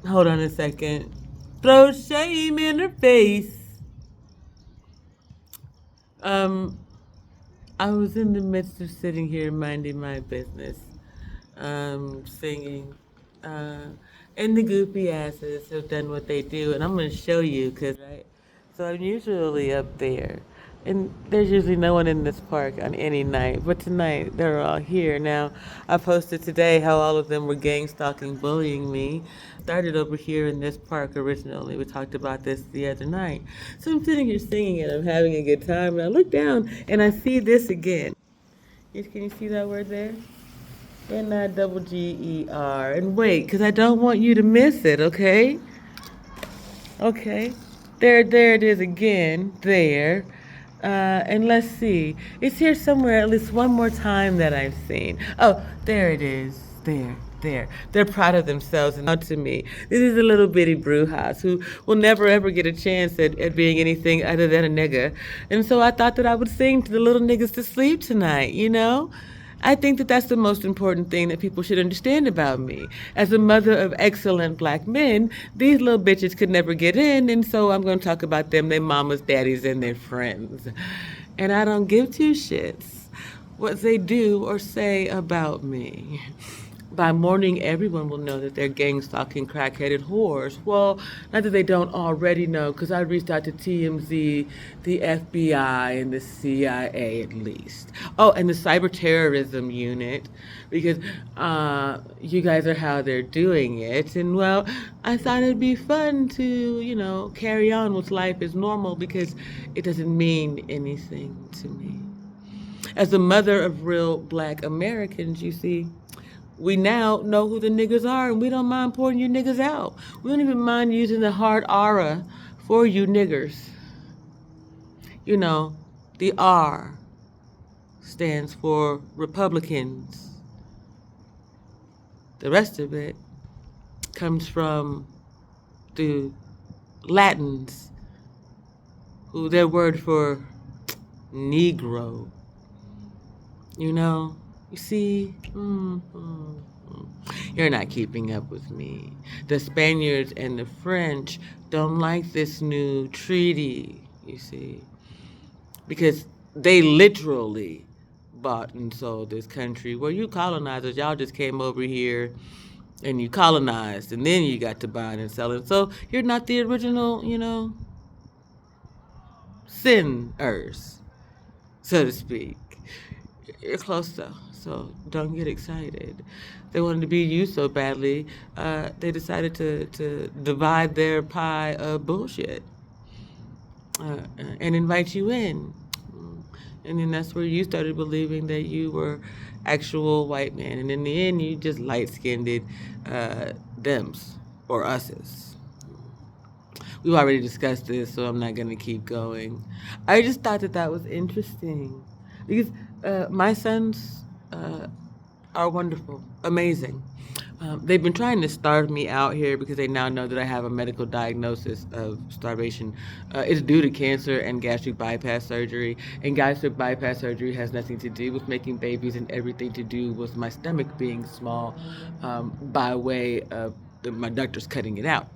Hold on a second. Throw shame in her face. Um, I was in the midst of sitting here minding my business, singing. Uh, and the goofy asses have done what they do, and I'm going to show you because, right? So I'm usually up there, and there's usually no one in this park on any night, but tonight they're all here. Now, I posted today how all of them were gang stalking, bullying me. Started over here in this park originally. We talked about this the other night. So I'm sitting here singing and I'm having a good time, and I look down and I see this again. Can you see that word there? N-I-double-G-E-R. And wait, because I don't want you to miss it, okay? Okay. There it is again. There. And let's see. It's here somewhere at least one more time that I've seen. Oh, there it is. There. They're proud of themselves and out to me. This is a little bitty brujas who will never ever get a chance at being anything other than a nigga. And so I thought that I would sing to the little niggas to sleep tonight, you know? I think that that's the most important thing that people should understand about me. As a mother of excellent black men, these little bitches could never get in, and so I'm going to talk about them, their mamas, daddies, and their friends. And I don't give two shits what they do or say about me. By morning, everyone will know that they're gang stalking crackheaded whores. Well, not that they don't already know, because I reached out to TMZ, the FBI, and the CIA at least. Oh, and the cyber terrorism unit, because you guys are how they're doing it. And well, I thought it'd be fun to, carry on with life as normal because it doesn't mean anything to me. As a mother of real black Americans, you see, we now know who the niggas are, and we don't mind pouring you niggas out. We don't even mind using the hard aura for you niggers. You know, the R stands for Republicans. The rest of it comes from the Latins, who their word for Negro. You see, you're not keeping up with me. The Spaniards and the French don't like this new treaty, you see, because they literally bought and sold this country. Well, you colonizers, y'all just came over here and you colonized, and then you got to buying and selling. So you're not the original, sinners, so to speak. You're close though, so don't get excited. They wanted to be you so badly, they decided to divide their pie of bullshit and invite you in. And then that's where you started believing that you were actual white men. And in the end, you just light-skinned thems or us's. We've already discussed this, so I'm not going to keep going. I just thought that was interesting because my sons are wonderful, amazing. They've been trying to starve me out here because they now know that I have a medical diagnosis of starvation. It's due to cancer and gastric bypass surgery. And gastric bypass surgery has nothing to do with making babies and everything to do with my stomach being small by way of my doctor's cutting it out.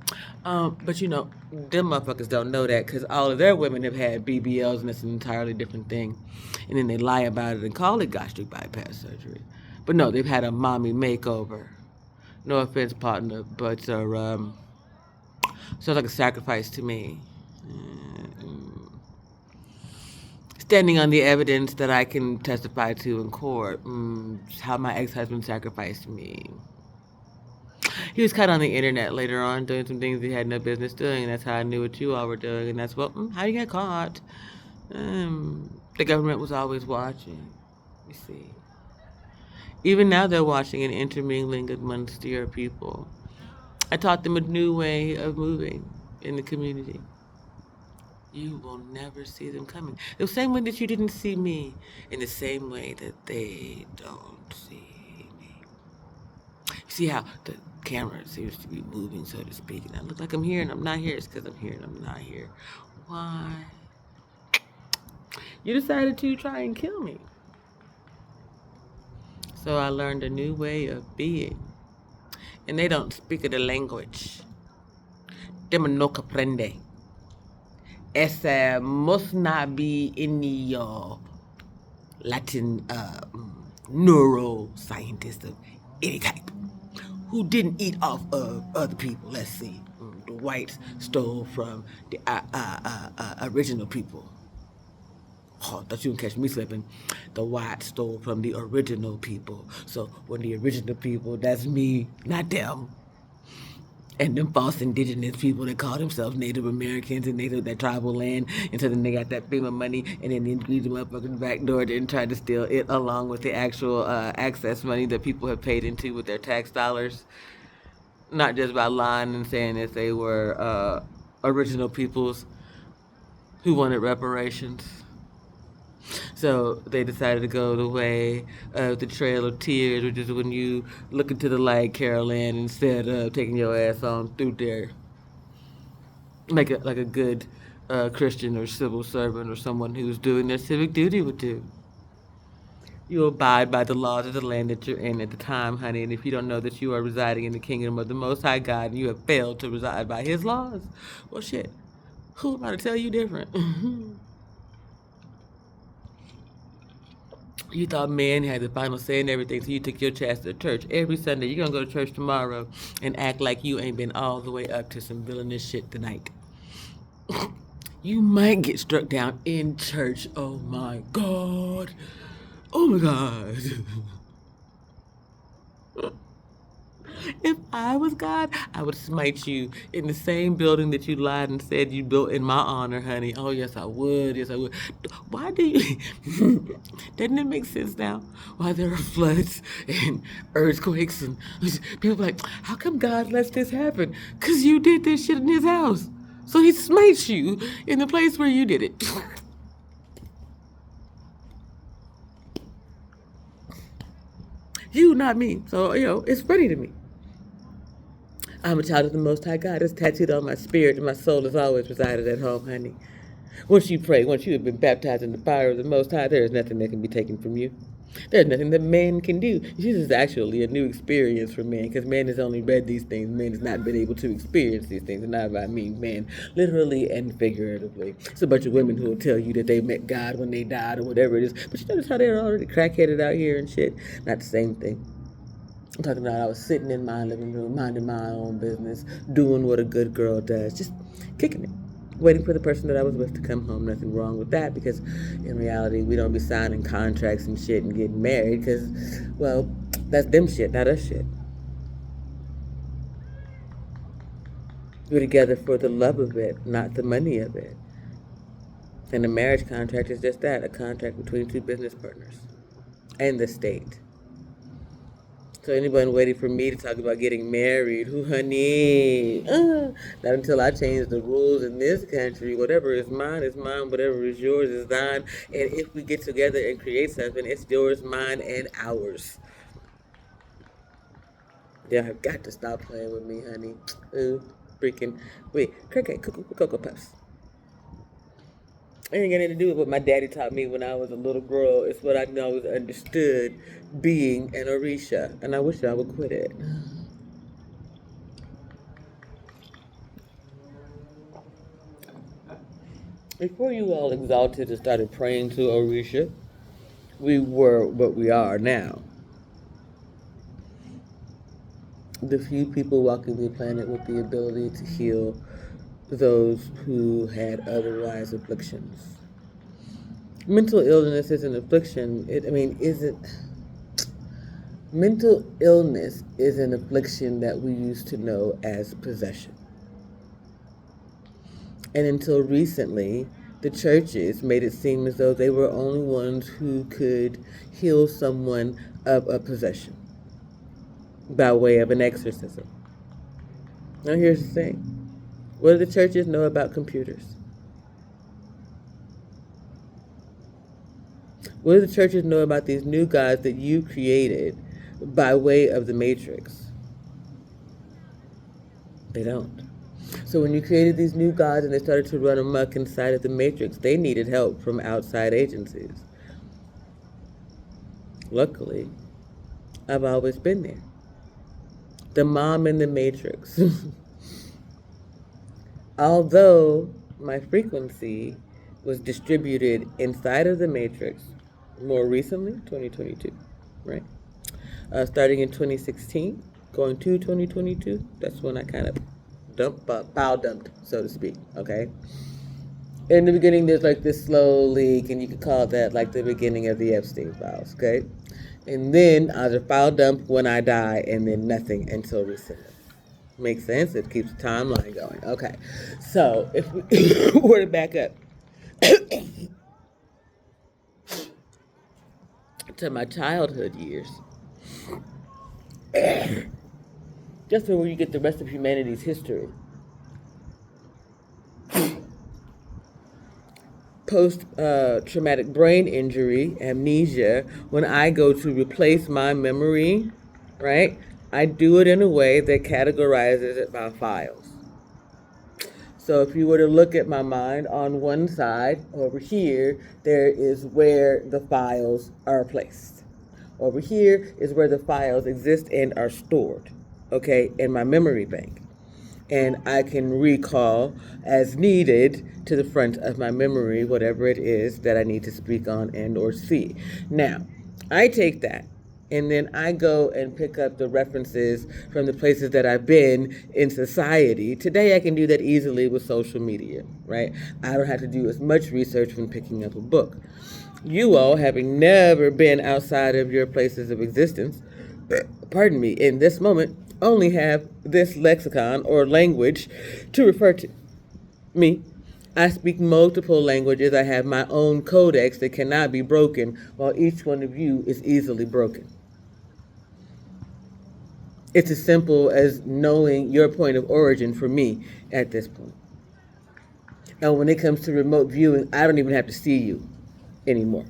But them motherfuckers don't know that because all of their women have had BBLs and it's an entirely different thing. And then they lie about it and call it gastric bypass surgery. But no, they've had a mommy makeover. No offense, partner, but sounds like a sacrifice to me. Standing on the evidence that I can testify to in court, how my ex-husband sacrificed me. He was caught on the internet later on doing some things he had no business doing, and that's how I knew what you all were doing, and that's how you got caught. The government was always watching, you see. Even now they're watching and intermingling amongst your people. I taught them a new way of moving in the community. You will never see them coming. The same way that you didn't see me, in the same way that they don't see me. You see how the camera seems to be moving, so to speak, and I look like I'm here and I'm not here. It's because I'm here and I'm not here. Why? You decided to try and kill me. So I learned a new way of being. And they don't speak of the language. Tema no comprende. Ese must not be any Latin neuroscientist of any type who didn't eat off of other people. Let's see. The whites stole from the original people. Oh, thought you would catch me slipping. The whites stole from the original people. So when the original people, that's me, not them. And them false indigenous people that call themselves Native Americans and Native that tribal land, and so then they got that FEMA money, and then they squeeze the motherfucking back door and try to steal it along with the actual access money that people have paid into with their tax dollars, not just by lying and saying that they were original peoples who wanted reparations. So they decided to go the way of the Trail of Tears, which is when you look into the light, Carol Ann, instead of taking your ass on through there. Like a good Christian or civil servant or someone who's doing their civic duty would do. You abide by the laws of the land that you're in at the time, honey, and if you don't know that you are residing in the kingdom of the Most High God and you have failed to reside by His laws, well, shit, who am I to tell you different? You thought man had the final say in everything, so you took your chance to church every Sunday. You're gonna go to church tomorrow and act like you ain't been all the way up to some villainous shit tonight. You might get struck down in church. Oh my God. Oh my God. If I was God, I would smite you in the same building that you lied and said you built in my honor, honey. Oh, yes, I would. Yes, I would. Why do you... Doesn't it make sense now? Why there are floods and earthquakes and people are like, how come God lets this happen? Because you did this shit in His house. So He smites you in the place where you did it. You, not me. So, it's funny to me. I'm a child of the Most High God. It's tattooed on my spirit, and my soul has always resided at home, honey. Once you pray, once you have been baptized in the fire of the Most High, there is nothing that can be taken from you. There's nothing that man can do. This is actually a new experience for man, because man has only read these things. Man has not been able to experience these things. And not I mean man, literally and figuratively. It's a bunch of women who will tell you that they met God when they died or whatever it is. But you notice how they're already crackheaded out here and shit? Not the same thing. I'm talking about I was sitting in my living room, minding my own business, doing what a good girl does, just kicking it, waiting for the person that I was with to come home. Nothing wrong with that, because in reality, we don't be signing contracts and shit and getting married, because, well, that's them shit, not us shit. We're together for the love of it, not the money of it. And a marriage contract is just that, a contract between two business partners and the state. So anyone waiting for me to talk about getting married, who, honey? Not until I change the rules in this country. Whatever is mine, whatever is yours is thine. And if we get together and create something, it's yours, mine, and ours. Yeah, I've got to stop playing with me, honey. Freaking. Wait, Cocoa Puffs. It ain't got anything to do with what my daddy taught me when I was a little girl. It's what I always understood being an Orisha. And I wish I would quit it. Before you all exalted and started praying to Orisha, we were what we are now. The few people walking the planet with the ability to heal those who had otherwise afflictions. Mental illness is an affliction. Mental illness is an affliction that we used to know as possession. And until recently, the churches made it seem as though they were only ones who could heal someone of a possession by way of an exorcism. Now here's the thing. What do the churches know about computers? What do the churches know about these new gods that you created by way of the Matrix? They don't. So when you created these new gods and they started to run amok inside of the Matrix, they needed help from outside agencies. Luckily, I've always been there. The mom in the Matrix. Although my frequency was distributed inside of the matrix more recently, 2022, right? Starting in 2016, going to 2022, that's when I kind of bow dumped, so to speak, okay? In the beginning, there's like this slow leak, and you could call that like the beginning of the Epstein files, okay? And then I'll just file dump when I die, and then nothing until recently. Makes sense? It keeps the timeline going. Okay. So if we were to back up to my childhood years, just where you get the rest of humanity's history. Post traumatic brain injury, amnesia, when I go to replace my memory, right, I do it in a way that categorizes it by files. So if you were to look at my mind on one side, over here, there is where the files are placed. Over here is where the files exist and are stored, okay, in my memory bank. And I can recall as needed to the front of my memory whatever it is that I need to speak on and or see. Now, I take that and then I go and pick up the references from the places that I've been in society. Today I can do that easily with social media, right? I don't have to do as much research when picking up a book. You all, having never been outside of your places of existence, pardon me, in this moment, only have this lexicon or language to refer to. Me, I speak multiple languages. I have my own codex that cannot be broken, while each one of you is easily broken. It's as simple as knowing your point of origin for me at this point. And when it comes to remote viewing, I don't even have to see you anymore.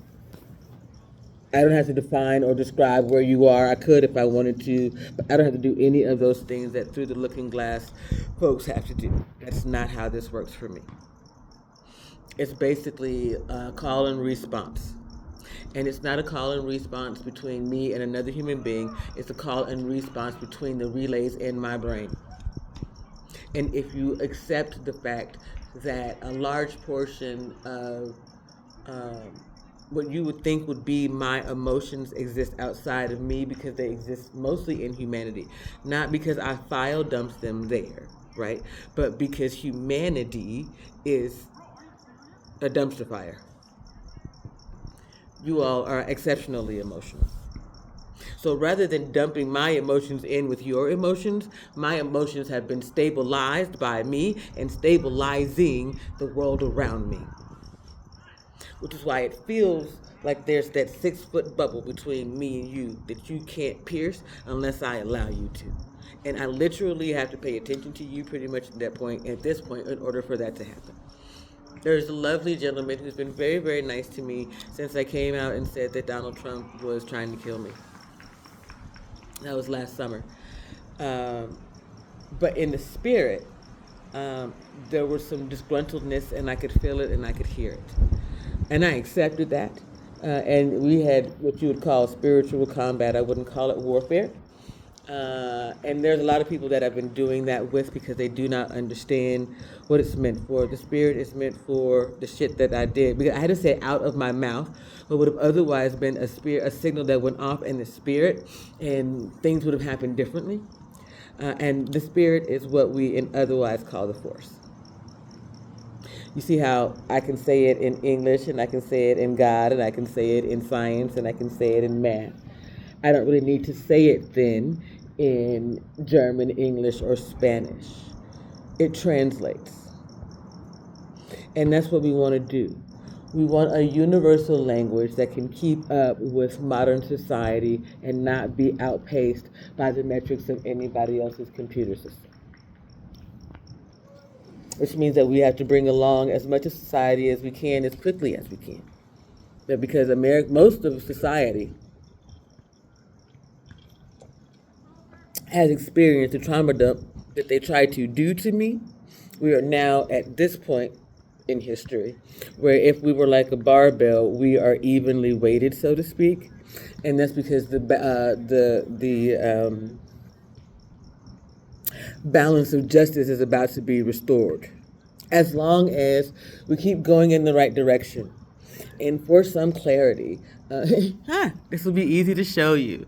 I don't have to define or describe where you are. I could if I wanted to, but I don't have to do any of those things that through the looking glass folks have to do. That's not how this works for me. It's basically a call and response. And it's not a call and response between me and another human being. It's a call and response between the relays in my brain. And if you accept the fact that a large portion of what you would think would be my emotions exist outside of me because they exist mostly in humanity, not because I file dumps them there, right? But because humanity is a dumpster fire. You all are exceptionally emotional. So rather than dumping my emotions in with your emotions, my emotions have been stabilized by me and stabilizing the world around me. Which is why it feels like there's that 6-foot bubble between me and you that you can't pierce unless I allow you to. And I literally have to pay attention to you pretty much at this point, in order for that to happen. There's a lovely gentleman who's been very, very nice to me since I came out and said that Donald Trump was trying to kill me. That was last summer. But in the spirit, there was some disgruntledness, and I could feel it and I could hear it. And I accepted that. And we had what you would call spiritual combat. I wouldn't call it warfare. And there's a lot of people that I've been doing that with because they do not understand what it's meant for. The spirit is meant for the shit that I did. Because I had to say out of my mouth what would have otherwise been a signal that went off in the spirit, and things would have happened differently. And the spirit is what we otherwise call the force. You see how I can say it in English, and I can say it in God, and I can say it in science, and I can say it in math. I don't really need to say it then in German, English, or Spanish. It translates. And that's what we want to do. We want a universal language that can keep up with modern society and not be outpaced by the metrics of anybody else's computer system. Which means that we have to bring along as much of society as we can, as quickly as we can. Because most of society has experienced the trauma dump that they tried to do to me. We are now at this point in history where if we were like a barbell, we are evenly weighted, so to speak. And that's because the balance of justice is about to be restored. as long as we keep going in the right direction. And for some clarity, this will be easy to show you.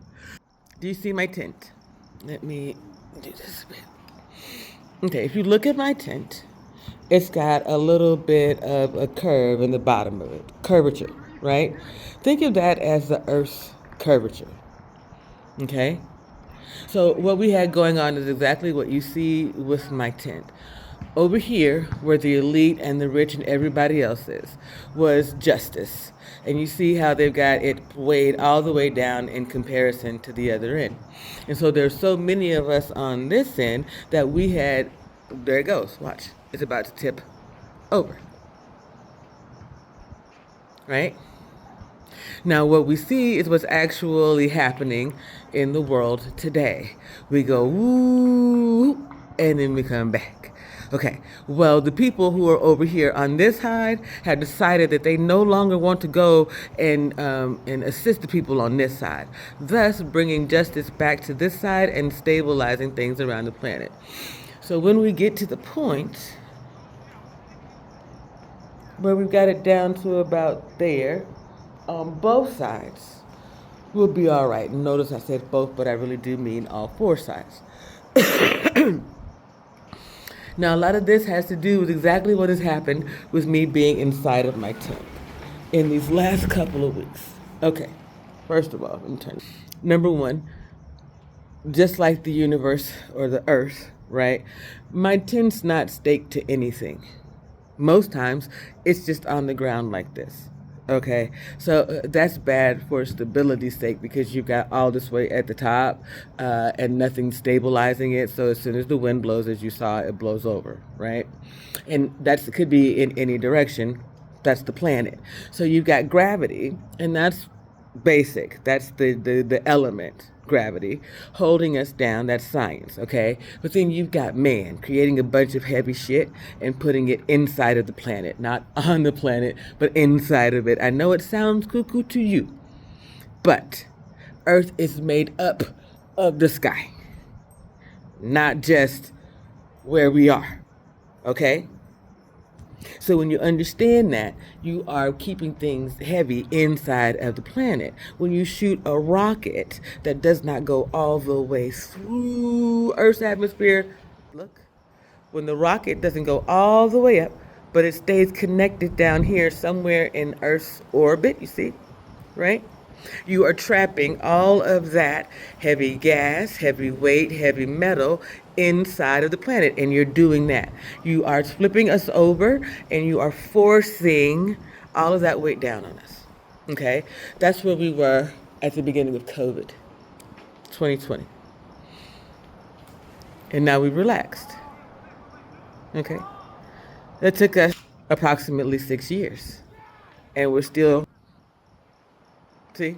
Do you see my tent? Let me do this a bit. Okay, if you look at my tent, it's got a little bit of a curve in the bottom of it, curvature, right? Think of that as the Earth's curvature, okay? So what we had going on is exactly what you see with my tent. Over here, where the elite and the rich and everybody else is, was justice. And you see how they've got it weighed all the way down in comparison to the other end. And so there's so many of us on this end that we had, there it goes, watch, it's about to tip over, right? Now, what we see is what's actually happening in the world today. We go, woo, and then we come back. Okay, well, the people who are over here on this side have decided that they no longer want to go and assist the people on this side, thus bringing justice back to this side and stabilizing things around the planet. So when we get to the point where we've got it down to about there, on both sides, we'll be all right. Notice I said both, but I really do mean all four sides. Now, a lot of this has to do with exactly what has happened with me being inside of my tent in these last couple of weeks. Okay, first of all, let me turn. Number one, just like the universe or the earth, right? My tent's not staked to anything. Most times, it's just on the ground like this. Okay, so that's bad for stability's sake because you've got all this weight at the top and nothing stabilizing it. So as soon as the wind blows, as you saw, it blows over, right? And that could be in any direction. That's the planet. So you've got gravity, and that's basic. That's the element, gravity, holding us down. That's science, okay? But then you've got man creating a bunch of heavy shit and putting it inside of the planet, not on the planet, but inside of it. I know it sounds cuckoo to you, but Earth is made up of the sky, not just where we are, okay? So when you understand that, you are keeping things heavy inside of the planet. When you shoot a rocket that does not go all the way through Earth's atmosphere, look, when the rocket doesn't go all the way up, but it stays connected down here somewhere in Earth's orbit, you see, right? You are trapping all of that heavy gas, heavy weight, heavy metal inside of the planet, and you're doing that. You are flipping us over, and you are forcing all of that weight down on us. Okay? That's where we were at the beginning of COVID, 2020. And now we've relaxed. Okay? That took us approximately 6 years, and we're still, see,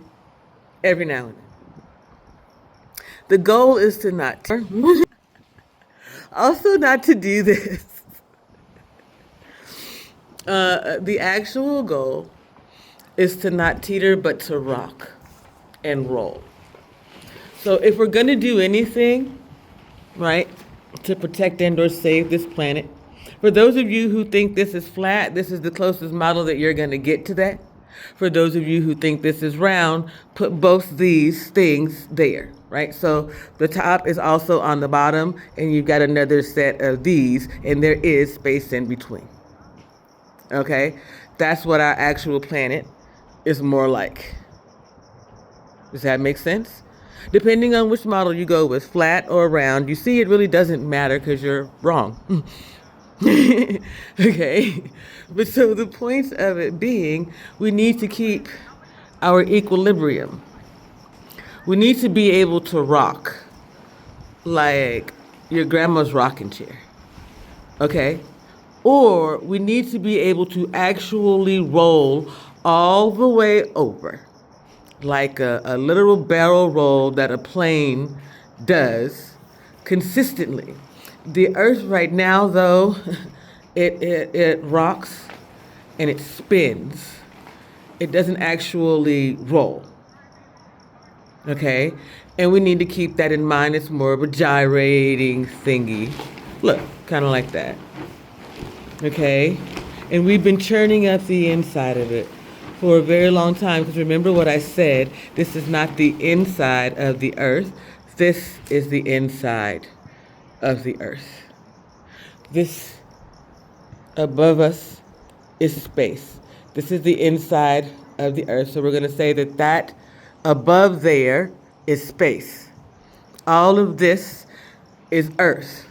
every now and then. The goal is to not, also not to do this. The actual goal is to not teeter, but to rock and roll. So if we're going to do anything, right, to protect and or save this planet, for those of you who think this is flat, this is the closest model that you're going to get to that. For those of you who think this is round, put both these things there, right? So the top is also on the bottom, and you've got another set of these, and there is space in between. Okay? That's what our actual planet is more like. Does that make sense? Depending on which model you go with, flat or round, you see it really doesn't matter because you're wrong. Okay, but so the point of it being, we need to keep our equilibrium. We need to be able to rock like your grandma's rocking chair, okay? Or we need to be able to actually roll all the way over, like a literal barrel roll that a plane does consistently. The earth right now, though, it rocks and it spins. It doesn't actually roll. Okay? And we need to keep that in mind. It's more of a gyrating thingy. Look, kind of like that. okay? And we've been churning up the inside of it for a very long time, because remember what I said, this is not the inside of the earth, this is the inside of the earth. This above us is space. This is the inside of the earth, so we're going to say that that above there is space. All of this is earth,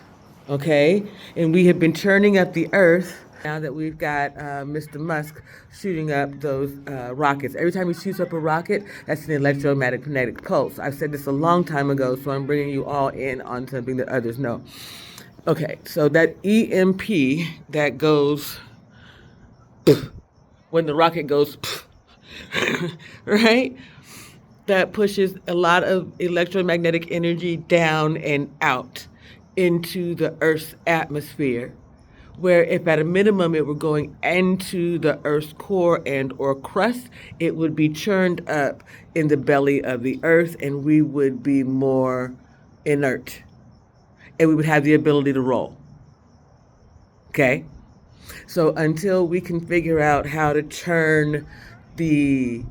okay? And we have been churning up the earth now that we've got Mr. Musk shooting up those rockets. Every time he shoots up a rocket, that's an electromagnetic pulse. I've said this a long time ago, so I'm bringing you all in on something that others know. Okay, so that EMP that goes when the rocket goes, right? That pushes a lot of electromagnetic energy down and out into the Earth's atmosphere, where if at a minimum it were going into the Earth's core and or crust, it would be churned up in the belly of the Earth and we would be more inert and we would have the ability to roll. Okay? So until we can figure out how to turn the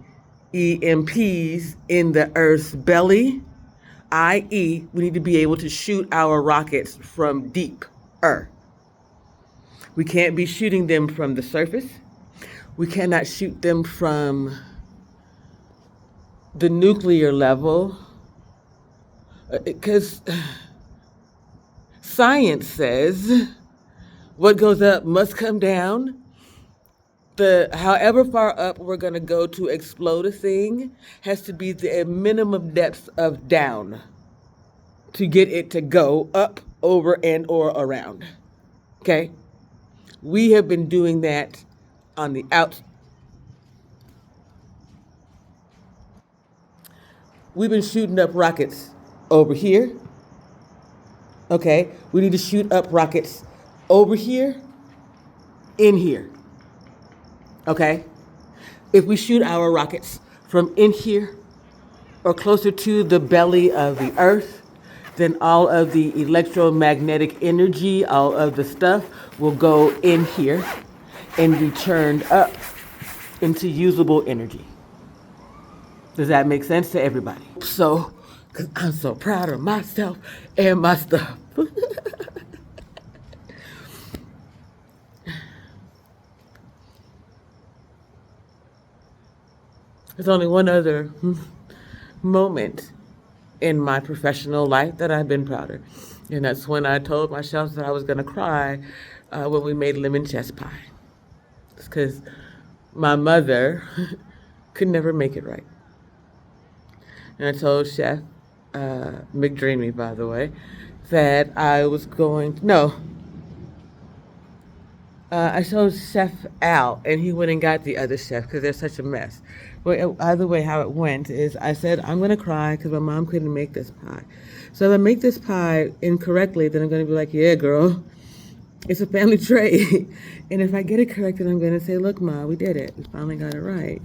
EMPs in the Earth's belly, i.e., we need to be able to shoot our rockets from deeper. We can't be shooting them from the surface. We cannot shoot them from the nuclear level, because science says what goes up must come down. However far up we're going to go to explode a thing has to be the minimum depth of down to get it to go up, over, and or around. Okay? We have been doing that on the out. We've been shooting up rockets over here. Okay? We need to shoot up rockets over here, in here. Okay? If we shoot our rockets from in here or closer to the belly of the earth, then all of the electromagnetic energy, all of the stuff will go in here and be churned up into usable energy. Does that make sense to everybody? So, because I'm so proud of myself and my stuff. There's only one other moment in my professional life that I've been prouder. And that's when I told myself that I was going to cry when we made lemon chess pie. It's because my mother could never make it right. And I told Chef McDreamy, by the way, that I was going to, no, I told Chef Al, and he went and got the other chef because they're such a mess. Well, either way, how it went is I said, I'm going to cry because my mom couldn't make this pie. So if I make this pie incorrectly, then I'm going to be like, yeah, girl, it's a family trait. And if I get it correct, then I'm going to say, look, Ma, we did it. We finally got it right.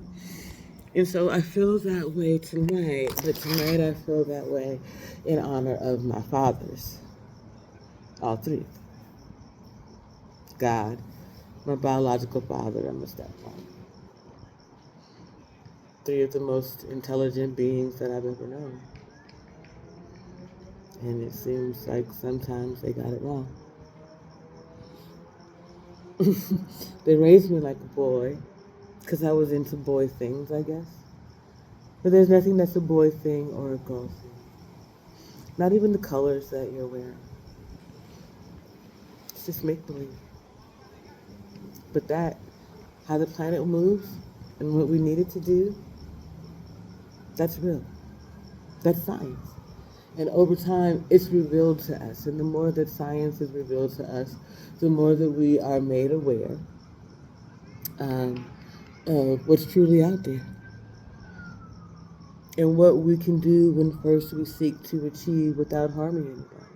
And so I feel that way tonight, but tonight I feel that way in honor of my fathers. All three. God, my biological father, and my stepfather. Three of the most intelligent beings that I've ever known. And it seems like sometimes they got it wrong. They raised me like a boy, because I was into boy things, I guess. But there's nothing that's a boy thing or a girl thing. Not even the colors that you're wearing. It's just make-believe. But that, how the planet moves and what we needed to do, that's real. That's science. And over time, it's revealed to us. And the more that science is revealed to us, the more that we are made aware of what's truly out there. And what we can do when first we seek to achieve without harming anybody.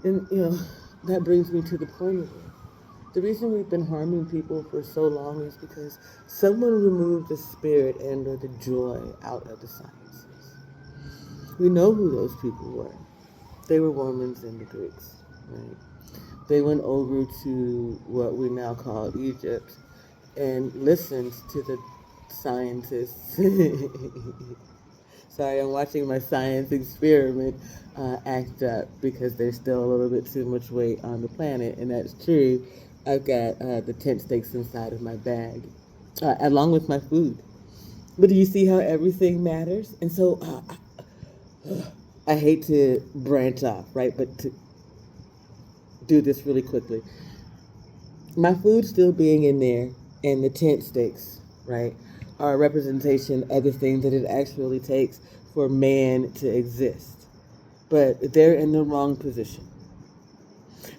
And, that brings me to the point of it. The reason we've been harming people for so long is because someone removed the spirit and or the joy out of the sciences. We know who those people were. They were Romans and the Greeks, right? They went over to what we now call Egypt and listened to the scientists. Sorry, I'm watching my science experiment act up because there's still a little bit too much weight on the planet, and that's true. I've got the tent stakes inside of my bag, along with my food. But do you see how everything matters? And so I hate to branch off, right? But to do this really quickly, my food still being in there and the tent stakes, right, are a representation of the things that it actually takes for man to exist. But they're in the wrong position.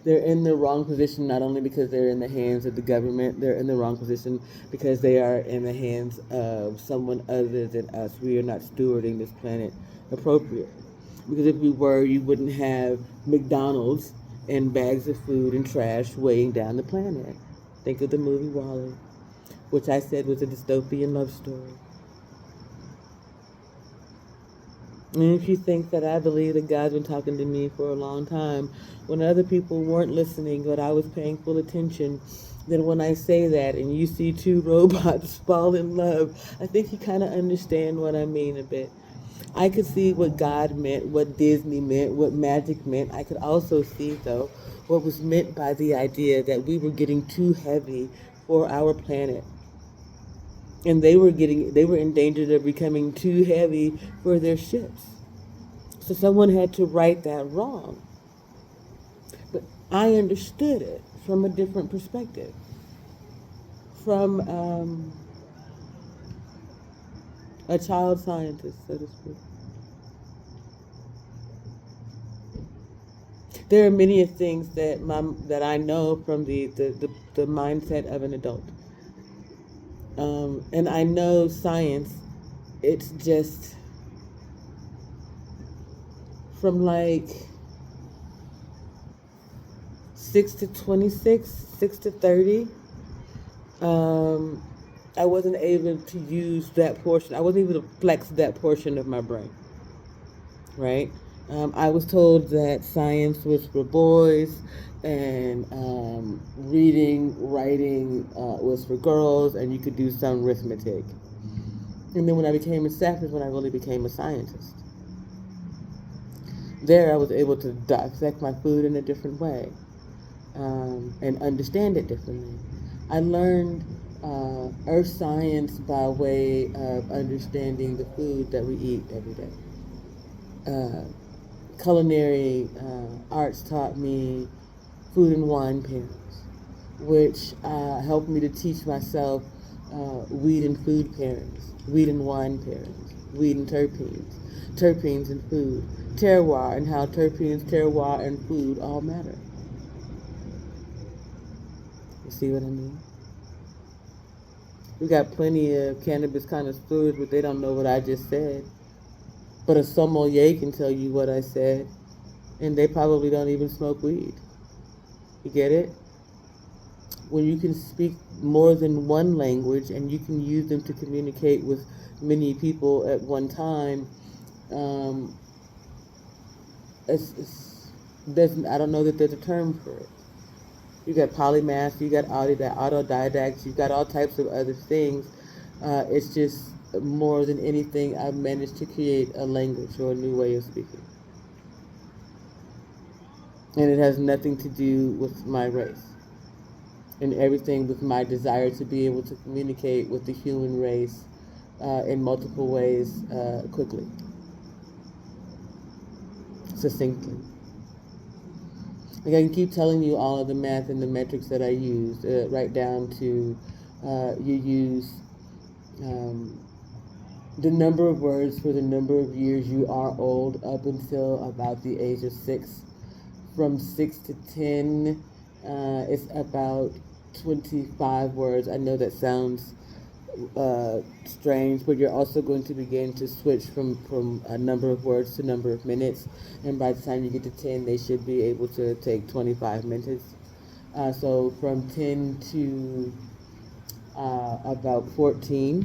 They're in the wrong position not only because they're in the hands of the government, they're in the wrong position because they are in the hands of someone other than us. We are not stewarding this planet appropriately. Because if we were, you wouldn't have McDonald's and bags of food and trash weighing down the planet. Think of the movie WALL-E, which I said was a dystopian love story. And if you think that I believe that God's been talking to me for a long time, when other people weren't listening, but I was paying full attention, then when I say that and you see two robots fall in love, I think you kind of understand what I mean a bit. I could see what God meant, what Disney meant, what magic meant. I could also see, though, what was meant by the idea that we were getting too heavy for our planet. And they were in danger of becoming too heavy for their ships. So someone had to right that wrong. But I understood it from a different perspective. From a child scientist, so to speak. There are many things that I know from the mindset of an adult. And I know science, it's just from like 6 to 26, 6 to 30. I wasn't able to use that portion. I wasn't able to flex that portion of my brain, right? I was told that science was for boys and reading, writing was for girls, and you could do some arithmetic. And then when I became a staff is when I really became a scientist. There I was able to dissect my food in a different way and understand it differently. I learned earth science by way of understanding the food that we eat every day. Culinary arts taught me food and wine pairings, which helped me to teach myself weed and food pairings, weed and wine pairings, weed and terpenes, terpenes and food, terroir, and how terpenes, terroir, and food all matter. You see what I mean? We got plenty of cannabis connoisseurs, but they don't know what I just said. But a sommelier can tell you what I said, and they probably don't even smoke weed. You get it? When you can speak more than one language and you can use them to communicate with many people at one time, I don't know that there's a term for it. You got polymath, you got autodidacts, you got all types of other things. It's just more than anything, I've managed to create a language or a new way of speaking. And it has nothing to do with my race. And everything with my desire to be able to communicate with the human race in multiple ways quickly, succinctly. Like I can keep telling you all of the math and the metrics that I use, right down to you use the number of words for the number of years you are old up until about the age of 6. From 6 to 10, it's about 25 words. I know that sounds strange, but you're also going to begin to switch from a number of words to number of minutes. And by the time you get to 10, they should be able to take 25 minutes. So from 10 to about 14,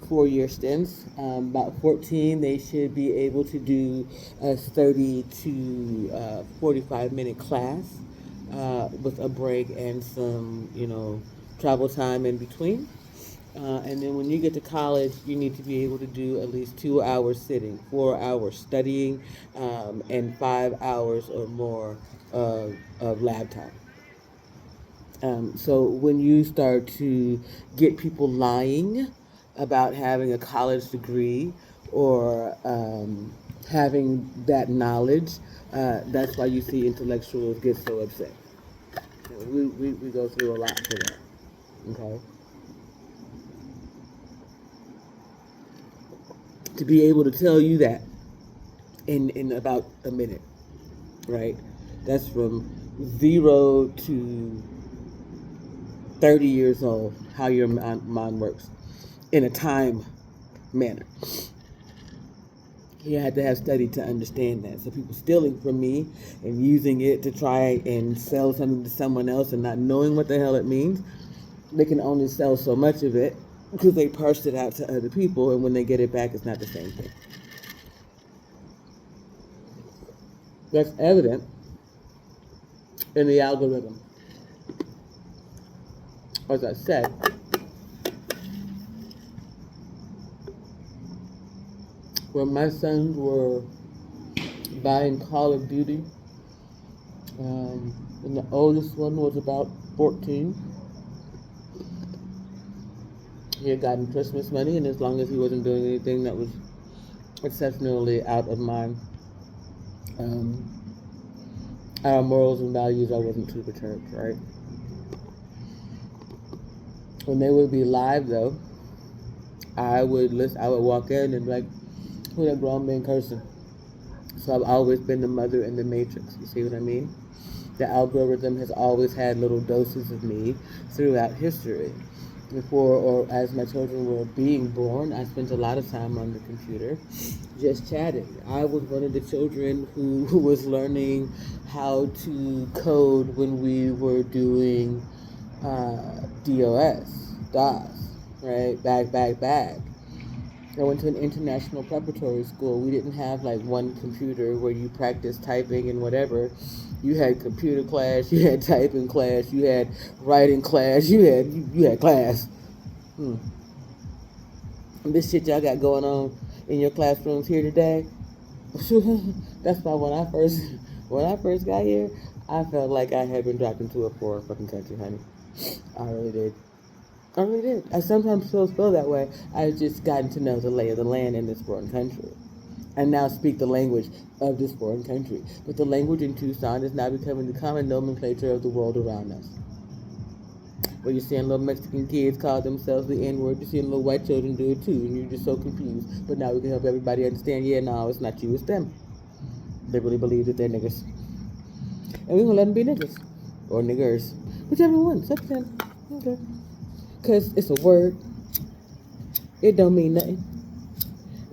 4-year stints. About 14, they should be able to do a 30 to 45-minute class. with a break and some, travel time in between. And then when you get to college, you need to be able to do at least 2 hours sitting, 4 hours studying, and 5 hours or more of lab time. So when you start to get people lying about having a college degree or having that knowledge, that's why you see intellectuals get so upset. We go through a lot for that. Okay. To be able to tell you that in about a minute, right? That's from 0 to 30 years old, how your mind works in a time manner. You had to have studied to understand that. So people stealing from me and using it to try and sell something to someone else and not knowing what the hell it means, they can only sell so much of it because they parsed it out to other people, and when they get it back, it's not the same thing. That's evident in the algorithm. As I said, when my sons were buying Call of Duty, and the oldest one was about 14, he had gotten Christmas money, and as long as he wasn't doing anything that was exceptionally out of my our morals and values, I wasn't too perturbed, right? When they would be live, though, I would walk in and be like, who that grown man cursing? So I've always been the mother in the matrix. You see what I mean? The algorithm has always had little doses of me throughout history. Before or as my children were being born, I spent a lot of time on the computer just chatting. I was one of the children who was learning how to code when we were doing DOS, right? Back. I went to an international preparatory school. We didn't have like one computer where you practice typing and whatever. You had computer class, you had typing class, you had writing class, you had class. This shit y'all got going on in your classrooms here today. That's why when I first got here, I felt like I had been dropped into a foreign fucking country, honey. I really did. I really did. I sometimes still feel that way. I've just gotten to know the lay of the land in this foreign country. And now speak the language of this foreign country. But the language in Tucson is now becoming the common nomenclature of the world around us. Where you're seeing little Mexican kids call themselves the N-word, you're seeing little white children do it too, and you're just so confused. But now we can help everybody understand, yeah, no, it's not you, it's them. They really believe that they're niggas. And we're gonna let them be niggas. Or niggers. Whichever one, it's up to them. Okay. Because it's a word. It don't mean nothing.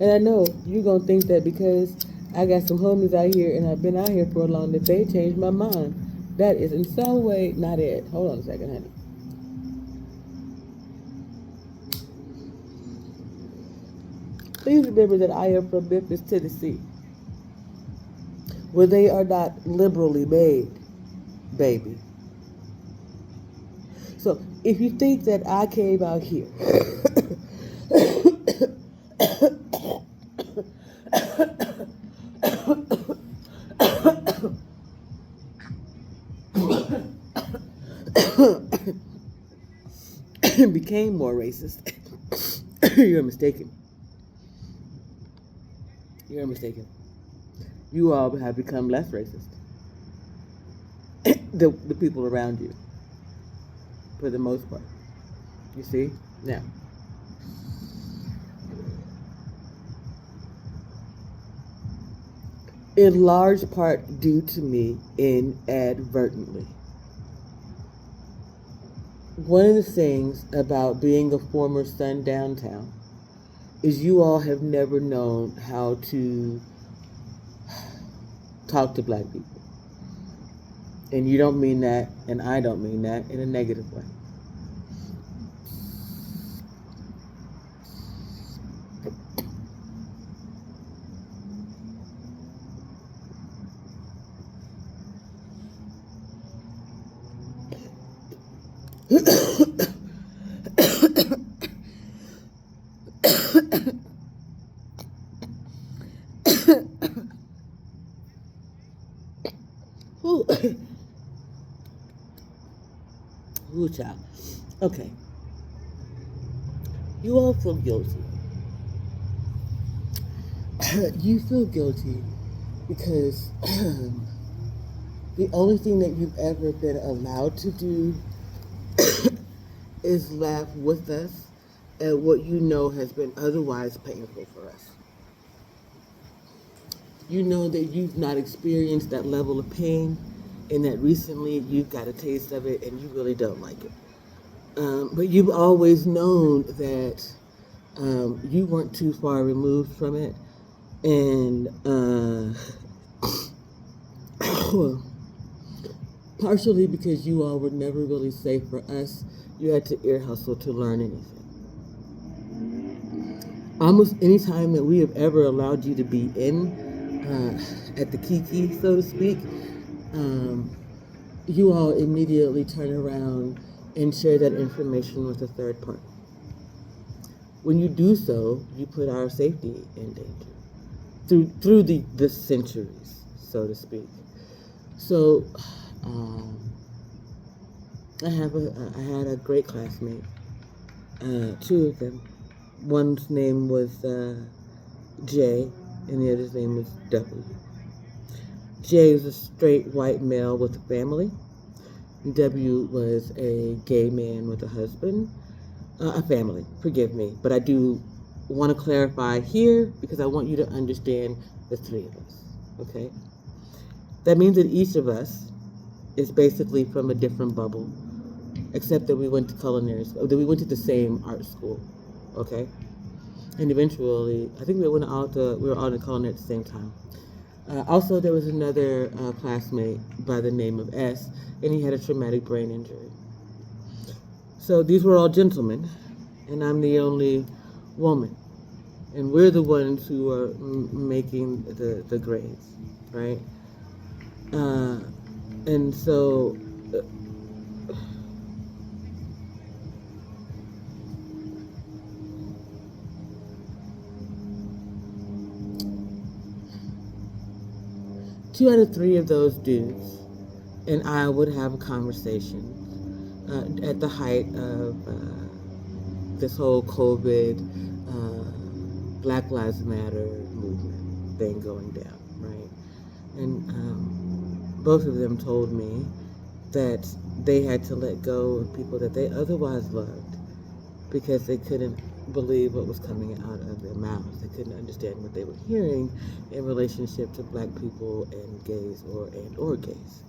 And I know you're going to think that because I got some homies out here and I've been out here for a long that they changed my mind. That is in some way not it. Hold on a second, honey. Please remember that I am from Memphis, Tennessee, where they are not liberally made, baby. So if you think that I came out here and became more racist, you're mistaken. You're mistaken. You all have become less racist. The people around you, for the most part. You see? Now, in large part due to me inadvertently. One of the things about being a former son downtown is you all have never known how to talk to black people. And you don't mean that, and I don't mean that in a negative way. Ooh, ooh, child. Okay, you all feel guilty. You feel guilty because the only thing that you've ever been allowed to do is laugh with us at what you know has been otherwise painful for us. You know that you've not experienced that level of pain and that recently you've got a taste of it and you really don't like it. But you've always known that you weren't too far removed from it. And partially because you all were never really safe for us, you had to ear hustle to learn anything. Almost any time that we have ever allowed you to be in at the Kiki, so to speak, you all immediately turn around and share that information with a third party. When you do so, you put our safety in danger through the centuries, so to speak. So, I had a great classmate, two of them. One's name was Jay, and the other's name was W. Jay was a straight white male with a family. W was a gay man with a husband, a family. Forgive me, but I do want to clarify here because I want you to understand the three of us. Okay, that means that each of us is basically from a different bubble, except that we went to culinary school, that we went to the same art school. Okay, and eventually, I think we were all in culinary at the same time. Also, there was another classmate by the name of S, and he had a traumatic brain injury. So these were all gentlemen, and I'm the only woman. And we're the ones who are making the grades, right? And so, 2 out of 3 of those dudes and I would have a conversation at the height of this whole COVID, Black Lives Matter movement thing going down, right? And both of them told me that they had to let go of people that they otherwise loved because they couldn't believe what was coming out of their mouths. They couldn't understand what they were hearing in relationship to black people and gays or gays.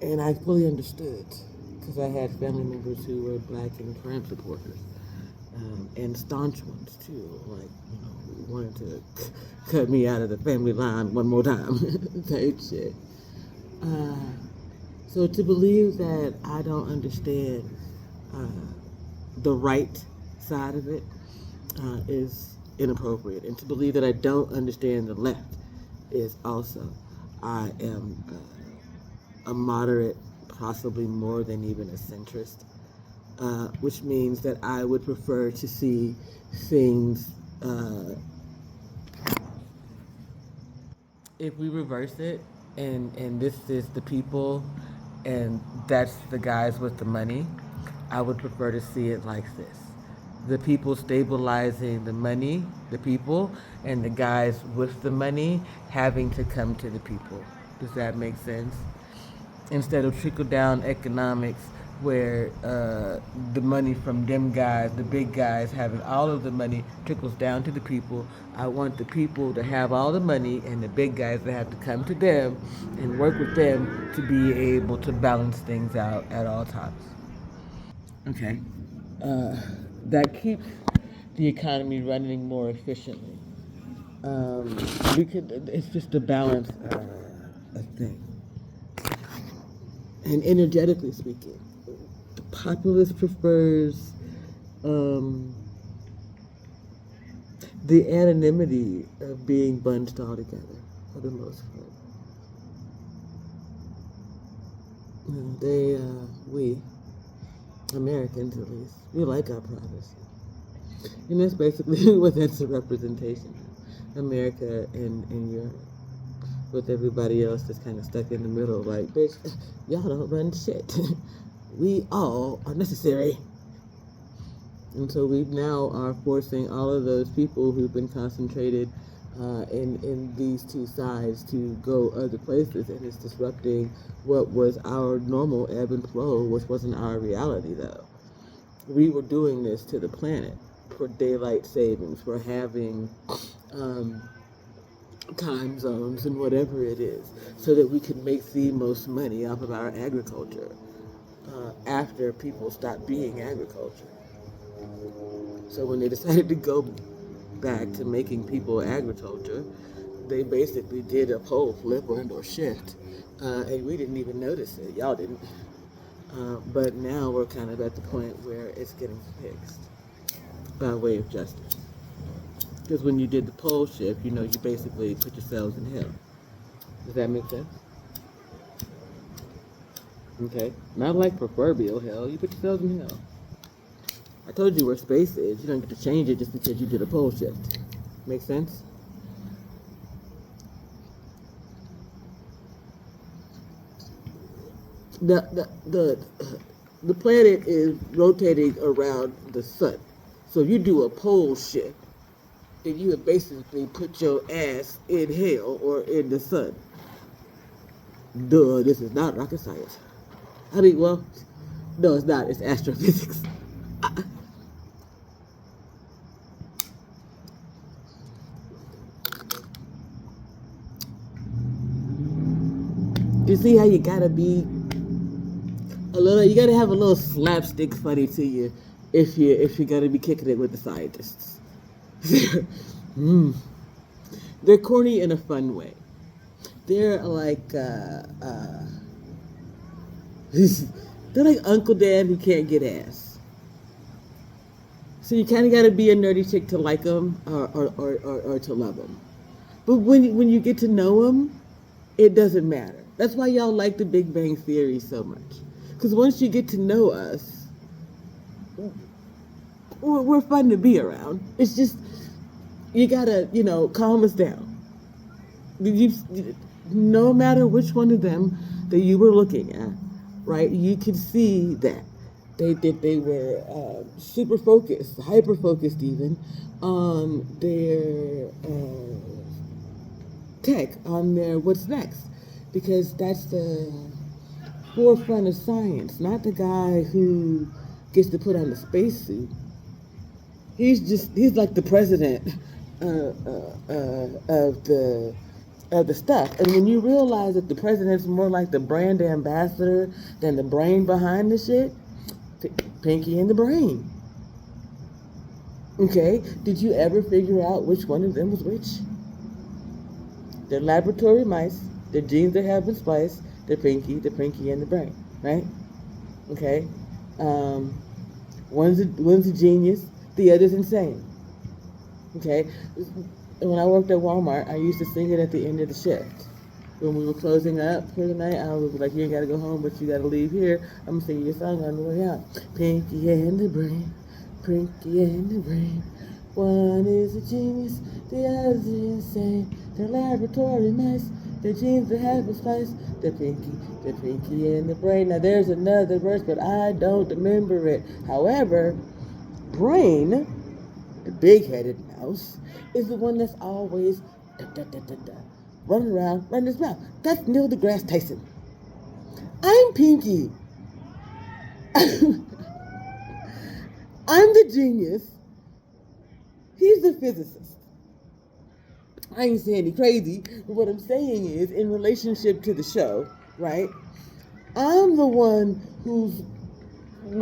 And I fully understood because I had family members who were black and Trump supporters, and staunch ones too, like, who wanted to cut me out of the family line one more time type shit. So to believe that I don't understand the right side of it is inappropriate, and to believe that I don't understand the left is also. I am a moderate, possibly more than even a centrist, which means that I would prefer to see things, if we reverse it, and this is the people, and that's the guys with the money, I would prefer to see it like this. The people stabilizing the money, the people, and the guys with the money having to come to the people. Does that make sense? Instead of trickle down economics where the money from them guys, the big guys having all of the money trickles down to the people. I want the people to have all the money and the big guys to have to come to them and work with them to be able to balance things out at all times. Okay. Uh, that keeps the economy running more efficiently. It's just a balance thing. And energetically speaking, the populace prefers the anonymity of being bunched all together for the most part. We, Americans at least, we like our privacy. And that's basically what that's a representation of. America and Europe. With everybody else that's kind of stuck in the middle, like, bitch, y'all don't run shit. We all are necessary. And so we now are forcing all of those people who've been concentrated in these two sides to go other places, and it's disrupting what was our normal ebb and flow, which wasn't our reality, though. We were doing this to the planet for daylight savings, for having time zones and whatever it is, so that we could make the most money off of our agriculture after people stopped being agriculture. So when they decided to go back to making people agriculture, they basically did a pole flip or shift, and we didn't even notice it. Y'all didn't. But now we're kind of at the point where it's getting fixed by way of justice. Because when you did the pole shift, you basically put yourselves in hell. Does that make sense? Okay. Not like proverbial hell. You put yourselves in hell. I told you where space is. You don't get to change it just because you did a pole shift. Make sense? The planet is rotating around the sun. So you do a pole shift, then you would basically put your ass in hell or in the sun. Duh, this is not rocket science. I mean, well, no, it's not. It's astrophysics. You see how you gotta be you gotta have a little slapstick funny to you if you're gonna be kicking it with the scientists. They're corny in a fun way. They're like they're like Uncle Dad who can't get ass. So you kind of gotta be a nerdy chick to like them or to love them. But when you get to know them, it doesn't matter. That's why y'all like the Big Bang Theory so much. Because once you get to know us, we're fun to be around. It's just, you gotta, calm us down. No matter which one of them that you were looking at, right, you could see that. They were super focused, hyper focused even, on their tech, on their what's next. Because that's the forefront of science, not the guy who gets to put on the spacesuit. He's like the president of the stuff. And when you realize that the president's more like the brand ambassador than the brain behind the shit, Pinky and the Brain. Okay, did you ever figure out which one of them was which? They're laboratory mice. The genes that have been spliced, the Pinky and the Brain, right? Okay. One's a genius, the other's insane. Okay. When I worked at Walmart, I used to sing it at the end of the shift. When we were closing up for the night, I was like, "You ain't gotta go home, but you gotta leave here. I'm gonna sing you a song on the way out." Pinky and the Brain, Pinky and the Brain. One is a genius, the other's insane. They're laboratory mice. The genes that have been spliced, the Pinky and the Brain. Now there's another verse, but I don't remember it. However, Brain, the big-headed mouse, is the one that's always running around, running his mouth. That's Neil deGrasse Tyson. I'm Pinky. I'm the genius. He's the physicist. I ain't saying he crazy, but what I'm saying is, in relationship to the show, right? I'm the one who's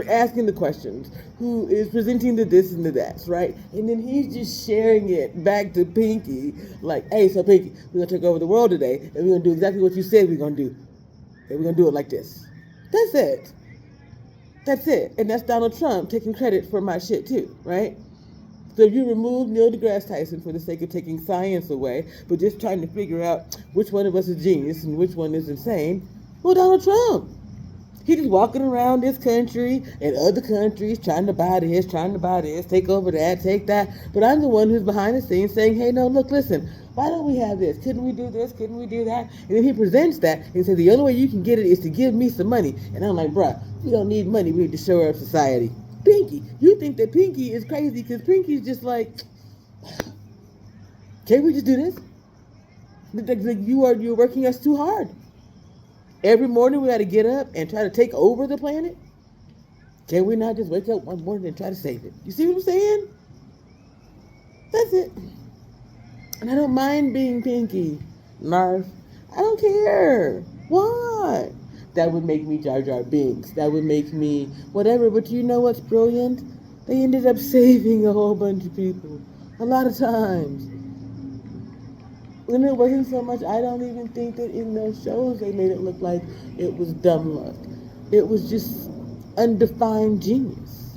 asking the questions, who is presenting the this and the that, right? And then he's just sharing it back to Pinky, like, "Hey, so Pinky, we're gonna take over the world today, and we're gonna do exactly what you said we're gonna do. And we're gonna do it like this." That's it. That's it. And that's Donald Trump taking credit for my shit too, right? So if you remove Neil deGrasse Tyson for the sake of taking science away, but just trying to figure out which one of us is genius and which one is insane, well, Donald Trump. He just walking around this country and other countries trying to buy this, take over that, take that. But I'm the one who's behind the scenes saying, hey, no, look, listen, why don't we have this? Couldn't we do this? Couldn't we do that? And then he presents that and says, the only way you can get it is to give me some money. And I'm like, bruh, we don't need money. We need to show up society. Pinky, you think that Pinky is crazy because Pinky's just like, can't we just do this? You're working us too hard. Every morning we got to get up and try to take over the planet. Can we not just wake up one morning and try to save it? You see what I'm saying? That's it. And I don't mind being Pinky, Narf. I don't care. Why? That would make me Jar Jar Binks. That would make me whatever. But you know what's brilliant? They ended up saving a whole bunch of people. A lot of times. And it wasn't so much, I don't even think that in those shows they made it look like it was dumb luck. It was just undefined genius.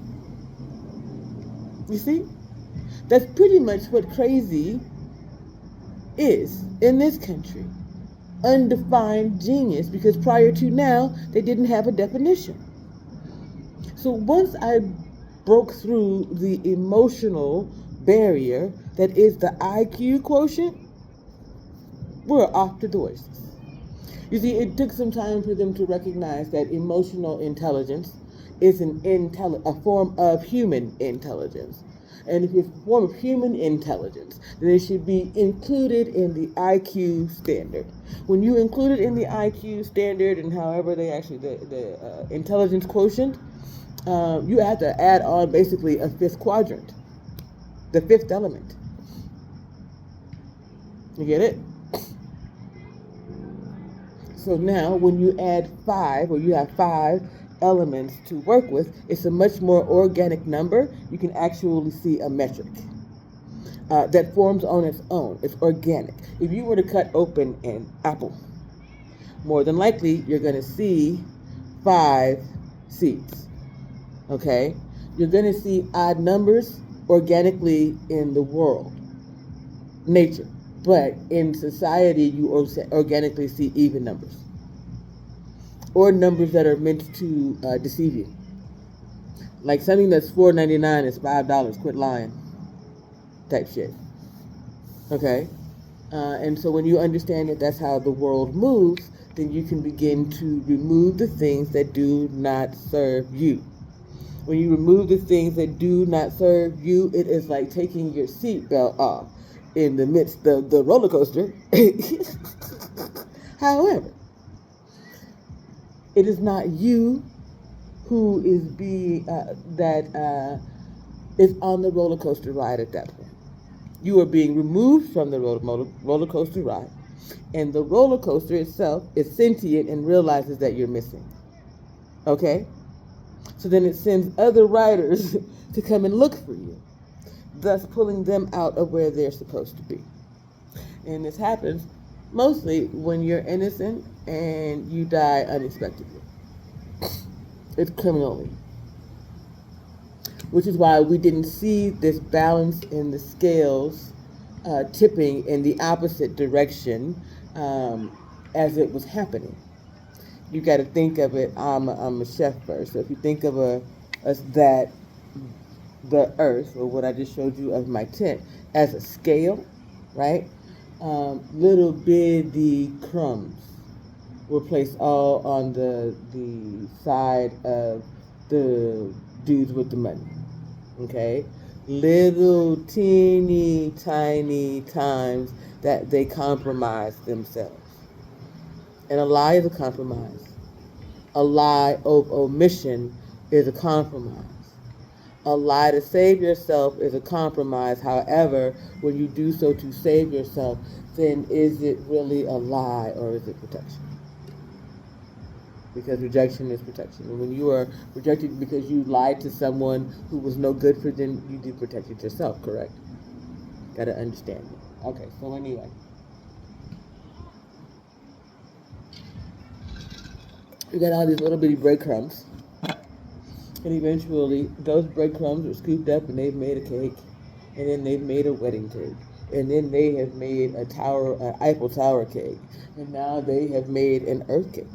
You see? That's pretty much what crazy is in this country. Undefined genius, because prior to now, they didn't have a definition. So once I broke through the emotional barrier that is the IQ quotient, we're off to the races. You see, it took some time for them to recognize that emotional intelligence is a form of human intelligence. And if it's a form of human intelligence, then it should be included in the IQ standard. When you include it in the IQ standard and however they actually, the intelligence quotient, you have to add on basically a fifth quadrant, the fifth element. You get it? So now when you add 5, or you have 5 elements to work with, it's a much more organic number. You can actually see a metric that forms on its own. It's organic. If you were to cut open an apple, more than likely you're going to see 5 seeds. Okay? You're going to see odd numbers organically in the world, nature. But in society, you organically see even numbers. Or numbers that are meant to deceive you. Like something that's $4.99 is $5, quit lying. Type shit. Okay? And so when you understand that that's how the world moves, then you can begin to remove the things that do not serve you. When you remove the things that do not serve you, it is like taking your seatbelt off in the midst of the roller coaster. However, it is not you who is is on the roller coaster ride at that point. You are being removed from the roller coaster ride, and the roller coaster itself is sentient and realizes that you're missing. Okay? So then it sends other riders to come and look for you, thus pulling them out of where they're supposed to be. And this happens mostly when you're innocent and you die unexpectedly. It's criminally. Which is why we didn't see this balance in the scales tipping in the opposite direction as it was happening. You got to think of it, I'm a chef first. So if you think of the earth, or what I just showed you of my tent, as a scale, right? Little bitty crumbs were placed all on the side of the dudes with the money. Okay? Little teeny tiny times that they compromise themselves. And a lie is a compromise. A lie of omission is a compromise. A lie to save yourself is a compromise. However, when you do so to save yourself, then is it really a lie or is it protection? Because rejection is protection. And when you are rejected because you lied to someone who was no good for them, you did protect it yourself, correct? Gotta understand it. Okay, so anyway. You got all these little bitty breadcrumbs. And eventually, those breadcrumbs are scooped up and they've made a cake. And then they've made a wedding cake. And then they have made an Eiffel Tower cake. And now they have made an earth cake.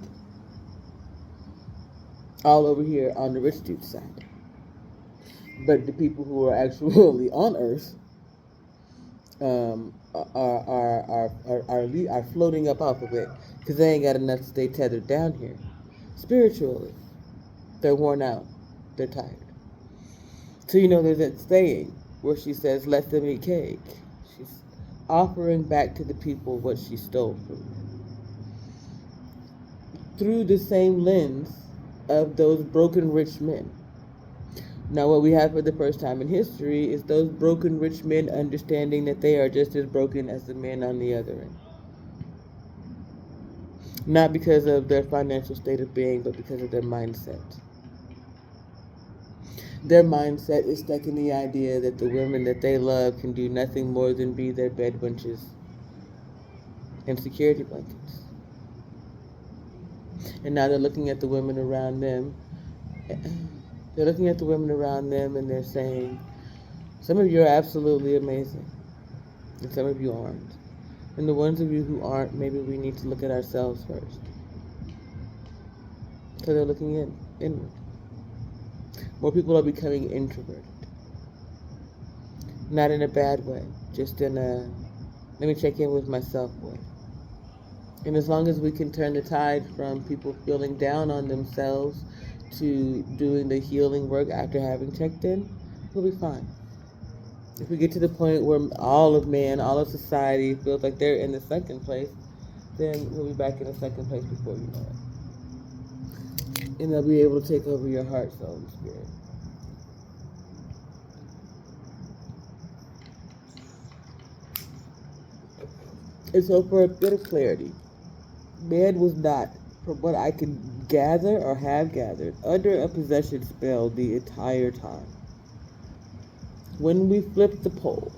all over here on the rich dude side. But the people who are actually on Earth are floating up off of it because they ain't got enough to stay tethered down here. Spiritually, they're worn out. They're tired. So there's that saying where she says, "Let them eat cake." She's offering back to the people what she stole from them through the same lens of those broken rich men. Now, what we have for the first time in history is those broken rich men understanding that they are just as broken as the men on the other end. Not because of their financial state of being, but because of their mindset. Their mindset is stuck in the idea that the women that they love can do nothing more than be their bed wenches and security blankets. And now they're looking at the women around them. They're looking at the women around them and they're saying, some of you are absolutely amazing, and some of you aren't. And the ones of you who aren't, maybe we need to look at ourselves first. So they're looking inward. More people are becoming introverted. Not in a bad way, just in a, let me check in with myself way. And as long as we can turn the tide from people feeling down on themselves to doing the healing work after having checked in, we'll be fine. If we get to the point where all of society feels like they're in the second place, then we'll be back in the second place before you know it. And they'll be able to take over your heart, soul, and spirit. And so for a bit of clarity, man was not, from what I can gather or have gathered, under a possession spell the entire time. When we flipped the poll,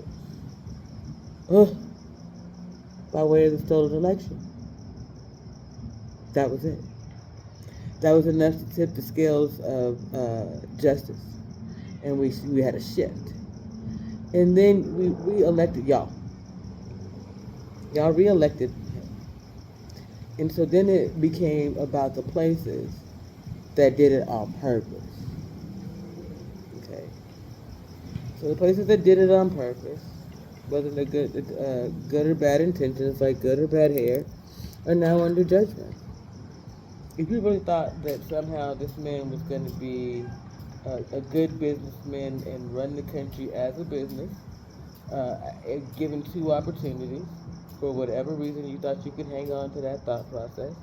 by way of the stolen election, that was it. That was enough to tip the scales of justice, and we had a shift. And then we re-elected y'all. Y'all re-elected him. And so then it became about the places that did it on purpose. Okay. So the places that did it on purpose, whether they're good or bad intentions, like good or bad hair, are now under judgment. If you really thought that somehow this man was going to be a good businessman and run the country as a business, given two opportunities, for whatever reason you thought you could hang on to that thought process,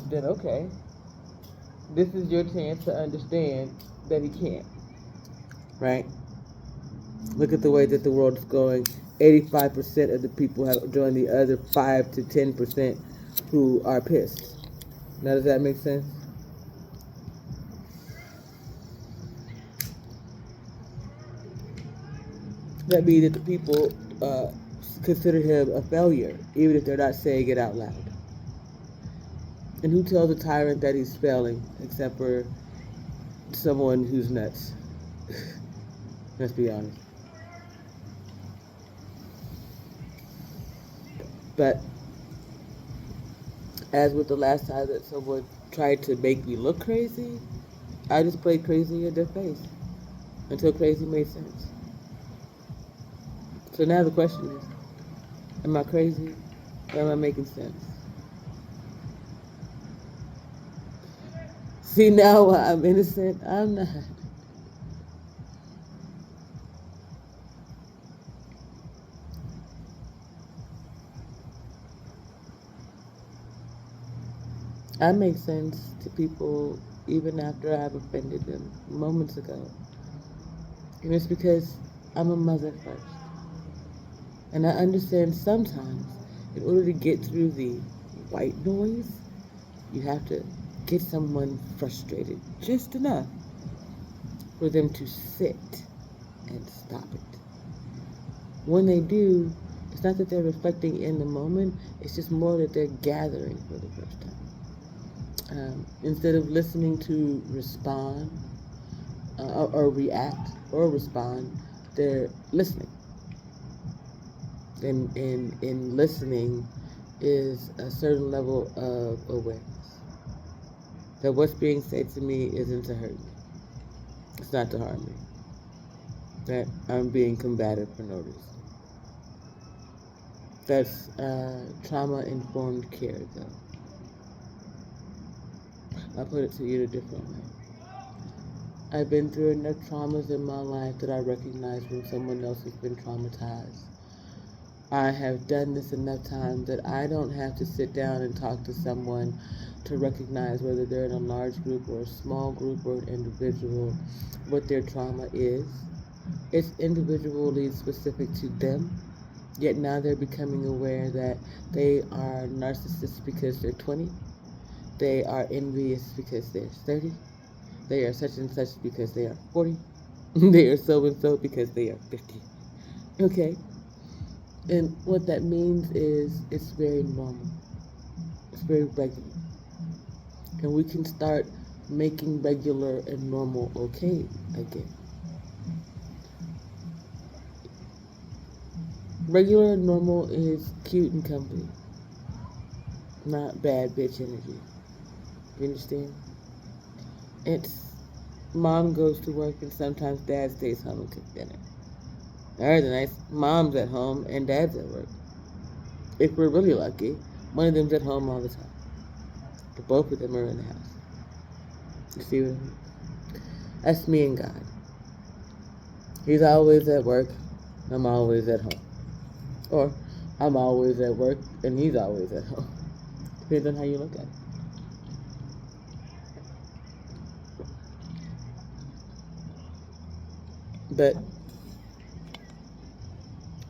then okay, this is your chance to understand that he can't, right? Look at the way that the world is going. 85% of the people have joined the other 5 to 10% who are pissed. Now, does that make sense? That means that the people consider him a failure, even if they're not saying it out loud. And who tells a tyrant that he's failing, except for someone who's nuts? Let's be honest. But as with the last time that someone tried to make me look crazy, I just played crazy in their face until crazy made sense. So now the question is, am I crazy or am I making sense? See, now I'm innocent. I'm not. I make sense to people even after I've offended them moments ago. And it's because I'm a mother first. And I understand sometimes in order to get through the white noise, you have to get someone frustrated just enough for them to sit and stop it. When they do, it's not that they're reflecting in the moment, it's just more that they're gathering for the first time. Instead of listening to respond or react or respond, they're listening. And listening is a certain level of awareness. That what's being said to me isn't to hurt me. It's not to harm me. That I'm being combative for no reason. That's trauma-informed care, though. I'll put it to you a different way. I've been through enough traumas in my life that I recognize when someone else has been traumatized. I have done this enough times that I don't have to sit down and talk to someone to recognize whether they're in a large group or a small group or an individual, what their trauma is. It's individually specific to them, yet now they're becoming aware that they are narcissists because they're 20, they are envious because they're 30, they are such and such because they are 40, they are so and so because they are 50. Okay? And what that means is it's very normal. It's very regular. And we can start making regular and normal okay again. Regular and normal is cute and comfy, not bad bitch energy. You understand? It's mom goes to work and sometimes dad stays home and cooks dinner. There's a nice mom's at home and dad's at work. If we're really lucky, one of them's at home all the time. But both of them are in the house. You see what I mean? That's me and God. He's always at work, I'm always at home. Or I'm always at work and he's always at home. Depends on how you look at it. But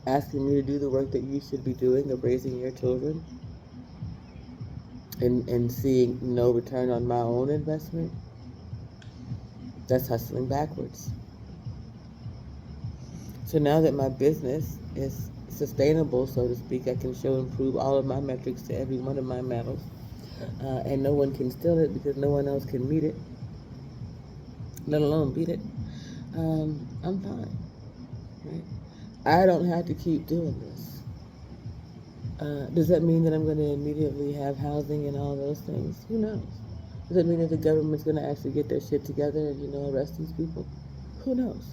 asking me to do the work that you should be doing of raising your children and seeing no return on my own investment, that's hustling backwards. So now that my business is sustainable, so to speak, I can show and prove all of my metrics to every one of my metals. And no one can steal it because no one else can meet it, let alone beat it. I'm fine. Right? I don't have to keep doing this. Does that mean that I'm going to immediately have housing and all those things? Who knows? Does that mean that the government's going to actually get their shit together and, arrest these people? Who knows?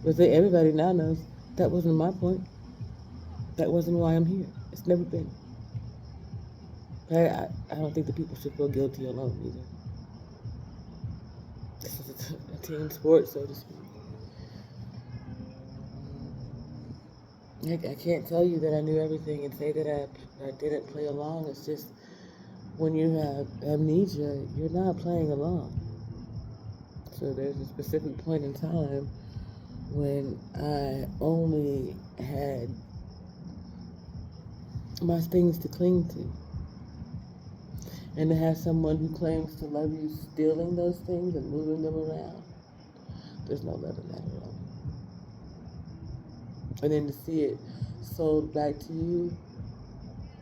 But everybody now knows that wasn't my point. That wasn't why I'm here. It's never been. I don't think the people should feel guilty alone either. This is a team sport, so to speak. I can't tell you that I knew everything and say that I didn't play along. It's just when you have amnesia, you're not playing along. So there's a specific point in time when I only had my things to cling to. And to have someone who claims to love you stealing those things and moving them around, there's no love in that at all. And then to see it sold back to you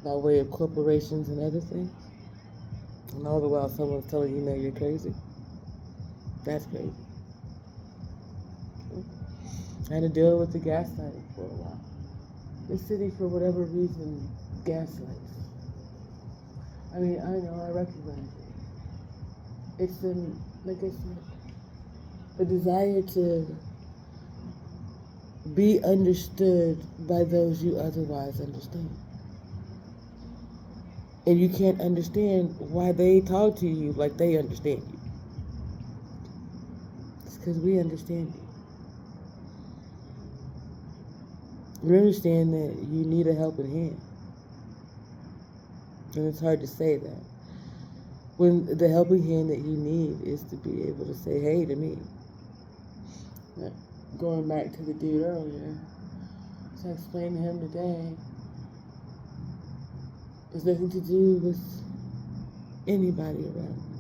by way of corporations and other things, and all the while someone's telling you, no, you're crazy. That's crazy. I had to deal with the gaslighting for a while. The city, for whatever reason, gaslights. I mean, I know, I recognize it. It's like I said, a desire to be understood by those you otherwise understand. And you can't understand why they talk to you like they understand you. It's because we understand you. We understand that you need a helping hand. And it's hard to say that when the helping hand that you need is to be able to say, hey, to me. Going back to the dude earlier, so I explained to him today, it's nothing to do with anybody around me.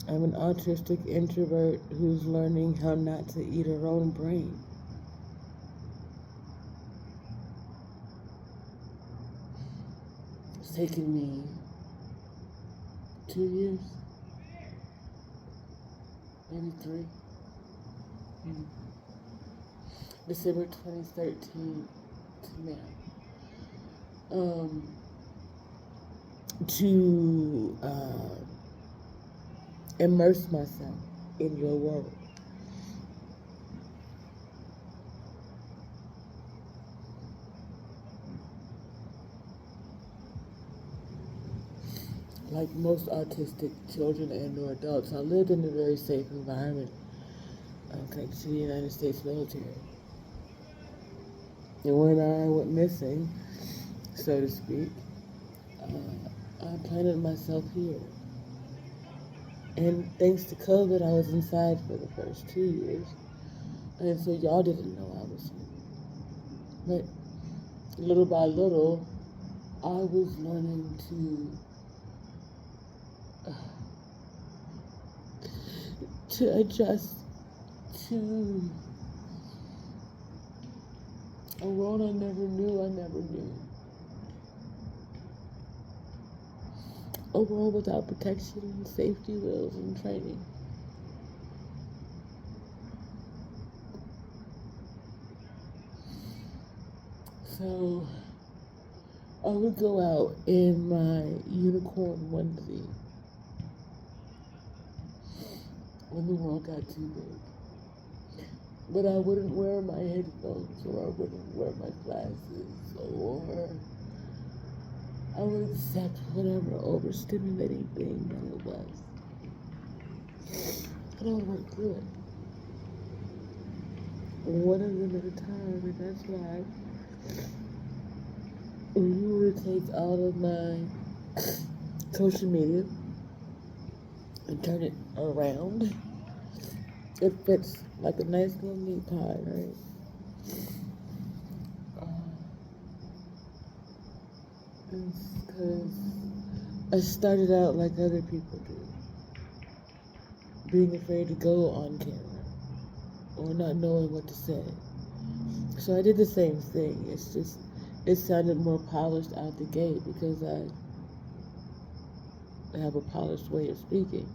I'm an autistic introvert who's learning how not to eat her own brain. It's taken me 2 years, maybe 3. December 2013 to now. To immerse myself in your world. Like most autistic children and or adults, I lived in a very safe environment thanks to the United States military. And when I went missing, so to speak, I planted myself here. And thanks to COVID, I was inside for the first 2 years. And so y'all didn't know I was here. But little by little, I was learning to adjust to a world I never knew. A world without protection and safety rules and training. So I would go out in my unicorn onesie when the world got too big. But I wouldn't wear my headphones, or I wouldn't wear my glasses, or I would accept whatever overstimulating thing that it was. And I would work through it. One of them at a time, and that's why when you were to take all of my social media and turn it around, it fits like a nice little meat pie, right? It's because I started out like other people do, being afraid to go on camera or not knowing what to say. So I did the same thing. It's just, it sounded more polished out the gate because I have a polished way of speaking.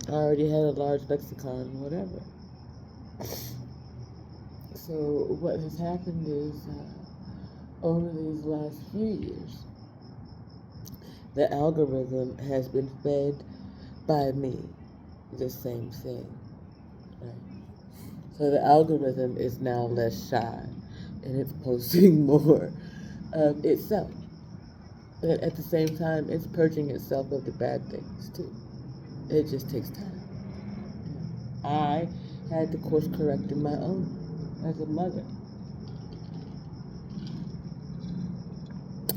I already had a large lexicon, whatever. So what has happened is, over these last few years, the algorithm has been fed by me the same thing. Right? So the algorithm is now less shy, and it's posting more of itself. But at the same time, it's purging itself of the bad things too. It just takes time. I had to course correct in my own as a mother.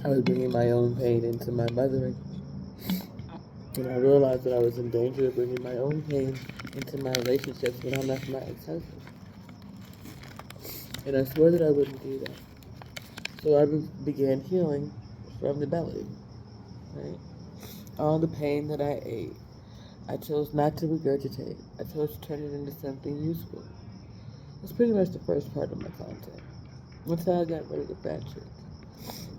I was bringing my own pain into my mothering. And I realized that I was in danger of bringing my own pain into my relationships when I left my ex-husband. And I swore that I wouldn't do that. So I began healing from the belly, right? All the pain that I ate, I chose not to regurgitate. I chose to turn it into something useful. That's pretty much the first part of my content. That's how I got rid of the fat shit.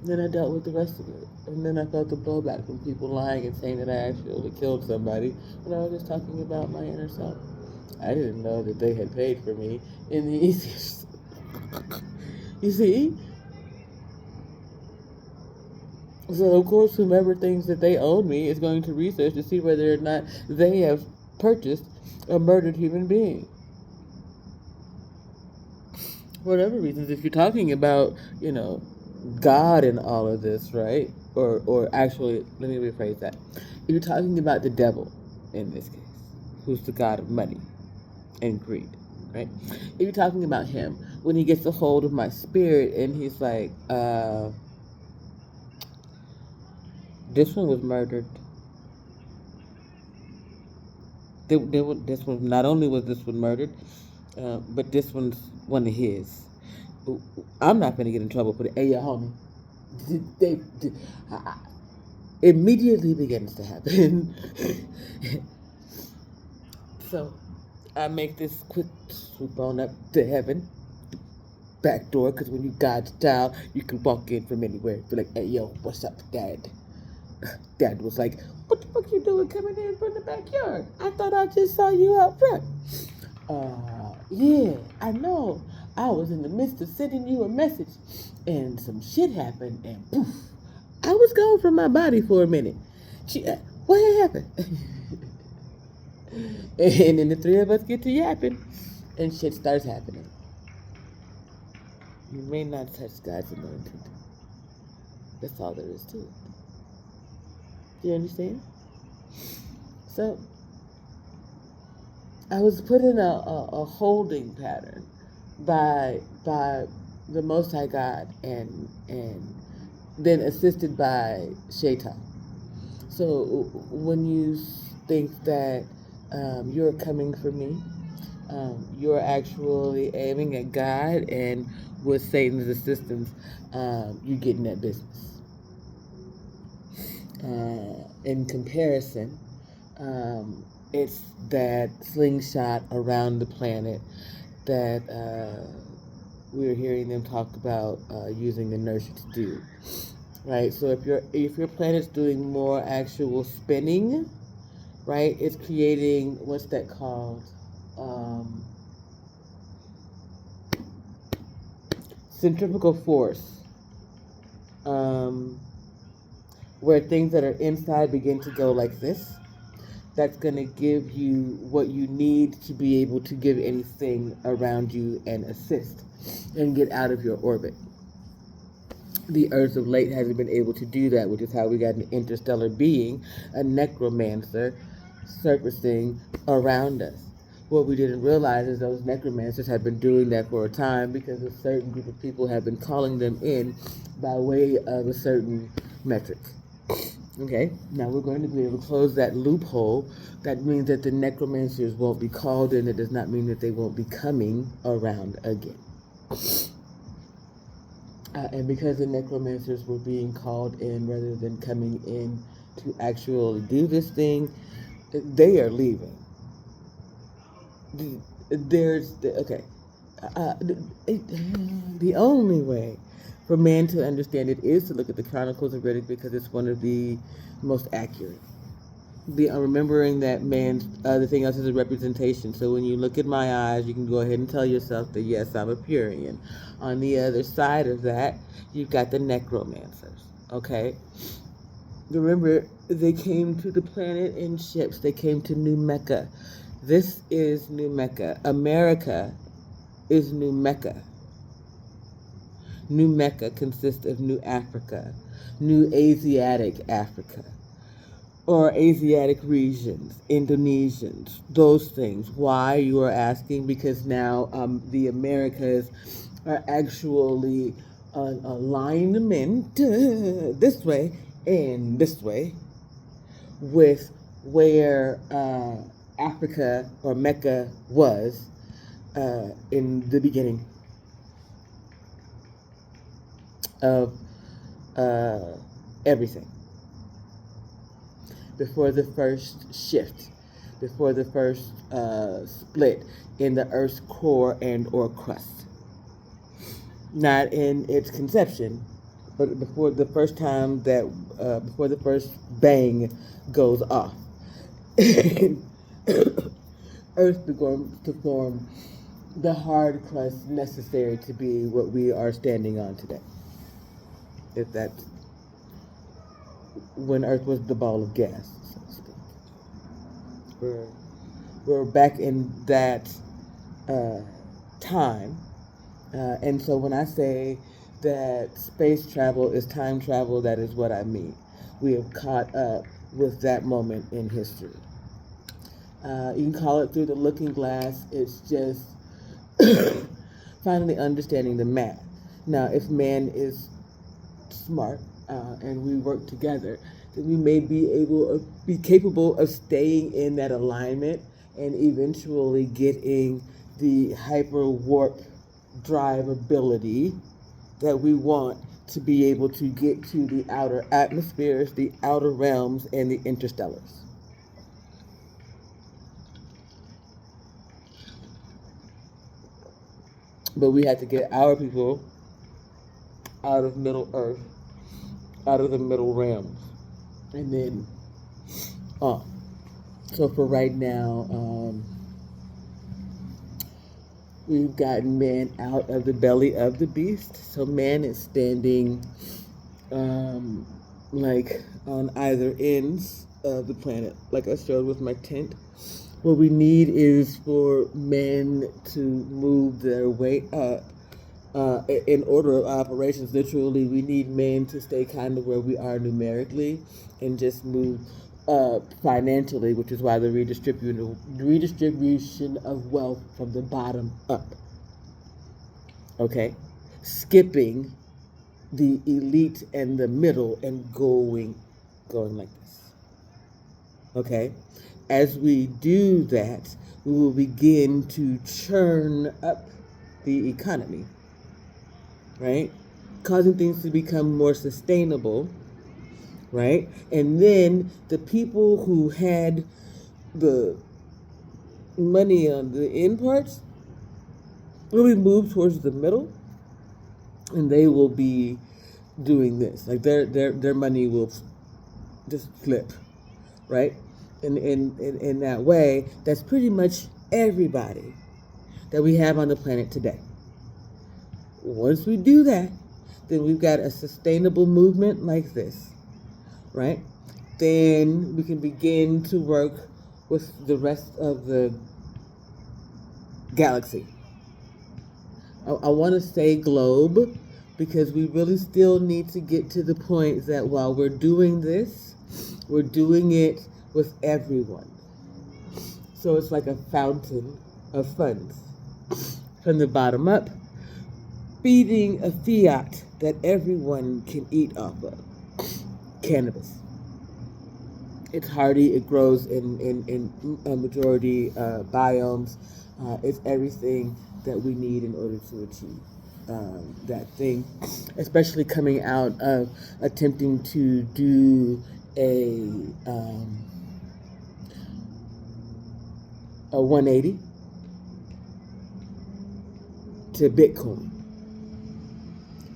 Then I dealt with the rest of it. And then I felt the blowback from people lying and saying that I actually killed somebody when I was just talking about my inner self. I didn't know that they had paid for me in the easiest. You see? So, of course, whomever thinks that they own me is going to research to see whether or not they have purchased a murdered human being. For whatever reasons, if you're talking about, God and all of this, right? Or actually, let me rephrase that. If you're talking about the devil, in this case, who's the god of money and greed, right? If you're talking about him, when he gets a hold of my spirit and he's like, this one was murdered. This one, not only was this one murdered, but this one's one of his. I'm not going to get in trouble for it. Hey, homie. Immediately begins to happen. So I make this quick swoop on up to heaven, back door, because when you God's child, you can walk in from anywhere. Be like, hey, yo, what's up, Dad? Dad was like, what the fuck you doing coming in from the backyard? I thought I just saw you out front. Yeah, I know. I was in the midst of sending you a message, and some shit happened, and poof, I was gone from my body for a minute. What had happened? And then the three of us get to yapping, and shit starts happening. You may not touch God's anointed. That's all there is to it. Do you understand? So, I was put in a holding pattern by the Most High God, and then assisted by Shaitan. So when you think that you're coming for me, you're actually aiming at God, and with Satan's assistance, you get in that business. In comparison, it's that slingshot around the planet that we're hearing them talk about using inertia to do. Right, so if your planet's doing more actual spinning, right, it's creating, what's that called? Centrifugal force, where things that are inside begin to go like this. That's going to give you what you need to be able to give anything around you and assist and get out of your orbit. The Earth of late hasn't been able to do that, which is how we got an interstellar being, a necromancer, surfacing around us. What we didn't realize is those necromancers have been doing that for a time because a certain group of people have been calling them in by way of a certain metric. Okay, now we're going to be able to close that loophole. That means that the necromancers won't be called in. It does not mean that they won't be coming around again. And because the necromancers were being called in rather than coming in to actually do this thing, they are leaving. Okay. The only way for man to understand it is to look at the Chronicles of Riddick, because it's one of the most accurate. Remembering that man's the thing else is a representation. So when you look at my eyes, you can go ahead and tell yourself that yes, I'm a Purian. On the other side of that, you've got the necromancers. Okay. Remember, they came to the planet in ships. They came to New Mecca. This is New Mecca. America is New Mecca. New Mecca consists of New Africa, New Asiatic Africa, or Asiatic regions, Indonesians, those things. Why, you are asking? Because now the Americas are actually an alignment this way and this way with where Africa or Mecca was in the beginning of everything. Before the first shift, before the first split in the Earth's core and or crust. Not in its conception, but before the first time that, before the first bang goes off. Earth began to form the hard crust necessary to be what we are standing on today. If that's when Earth was the ball of gas, so to speak. We're back in that time. And so when I say that space travel is time travel, that is what I mean. We have caught up with that moment in history. You can call it through the looking glass. It's just finally understanding the math. Now, if man is smart and we work together, then we may be capable of staying in that alignment and eventually getting the hyper warp drive ability that we want to be able to get to the outer atmospheres, the outer realms, and the interstellars. But we have to get our people out of Middle Earth, out of the middle realms, and then on. So for right now, we've gotten man out of the belly of the beast. So man is standing like on either ends of the planet, like I showed with my tent. What we need is for men to move their way up in order of operations. Literally, we need men to stay kind of where we are numerically and just move financially, which is why the redistribution of wealth from the bottom up. Okay? Skipping the elite and the middle and going like this. Okay? As we do that, we will begin to churn up the economy, right? Causing things to become more sustainable, right? And then the people who had the money on the end parts will be moved towards the middle, and they will be doing this. Like their money will just flip, right? And in that way, that's pretty much everybody that we have on the planet today. Once we do that, then we've got a sustainable movement like this, right? Then we can begin to work with the rest of the galaxy. I want to say globe because we really still need to get to the point that while we're doing this, we're doing it with everyone. So it's like a fountain of funds from the bottom up, feeding a fiat that everyone can eat off of. Cannabis. It's hardy. It grows in a majority biomes. It's everything that we need in order to achieve that thing, especially coming out of attempting to do a 180 to Bitcoin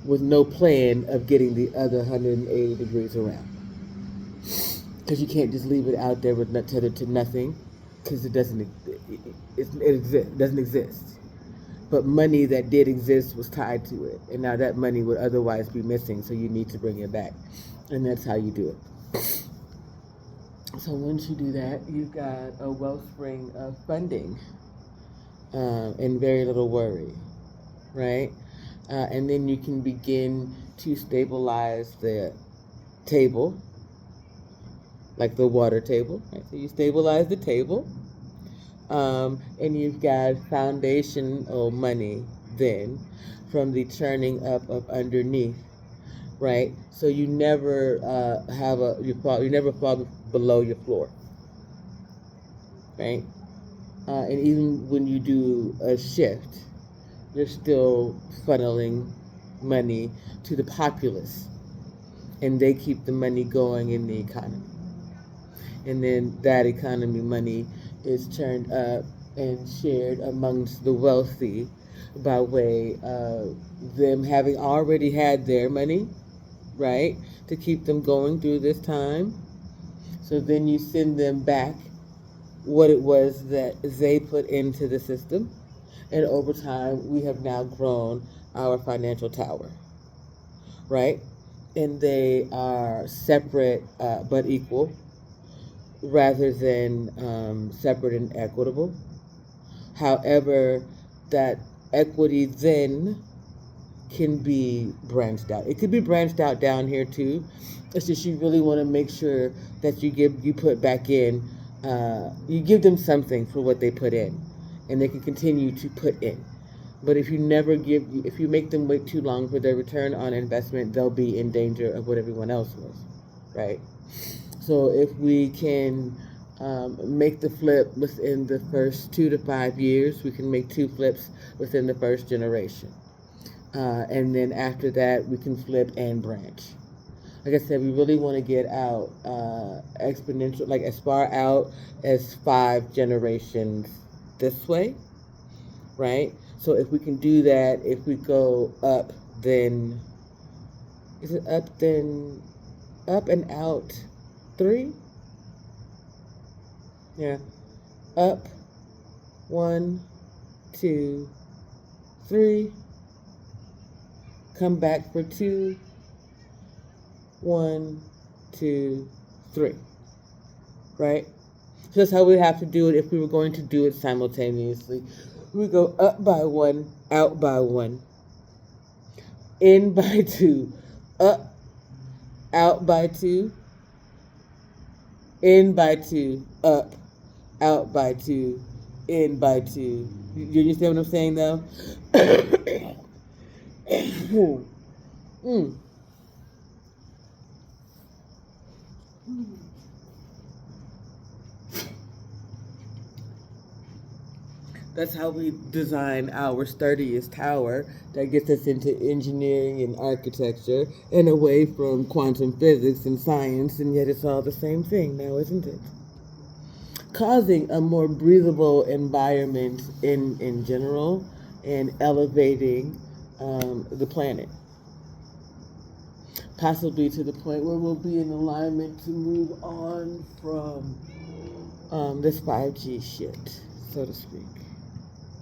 with no plan of getting the other 180 degrees around. Because you can't just leave it out there with tethered to nothing, because it doesn't exist. But money that did exist was tied to it, and now that money would otherwise be missing, so you need to bring it back, and that's how you do it. So once you do that, you've got a wellspring of funding and very little worry, right? And then you can begin to stabilize the table, like the water table. Right? So you stabilize the table, and you've got foundational money then from the churning up of underneath, right? So you never you never fall below your floor, right? And even when you do a shift, you're still funneling money to the populace, and they keep the money going in the economy. And then that economy money is turned up and shared amongst the wealthy by way of them having already had their money, right, to keep them going through this time. So then you send them back what it was that they put into the system. And over time, we have now grown our financial tower, right? And they are separate but equal rather than separate and equitable. However, that equity then can be branched out. It could be branched out down here too. It's just you really want to make sure that you put back in, you give them something for what they put in, and they can continue to put in. But if you make them wait too long for their return on investment, they'll be in danger of what everyone else was, right? So if we can make the flip within the first 2 to 5 years, we can make 2 flips within the first generation. And then after that, we can flip and branch. Like I said, we really want to get out exponential, like as far out as 5 generations this way, right? So if we can do that, if we go up, then, is it up then, up and out 3? Yeah. Up, 1, 2, 3. Come back for 2, 1, 2, 3. Right? So that's how we have to do it if we were going to do it simultaneously. We go up by one, out by one, in by two, up, out by two, in by two, up, out by two, in by two. You understand what I'm saying though? mm. That's how we design our sturdiest tower that gets us into engineering and architecture and away from quantum physics and science, and yet it's all the same thing now, isn't it? Causing a more breathable environment in general and elevating the planet. Possibly to the point where we'll be in alignment to move on from this 5G shit, so to speak.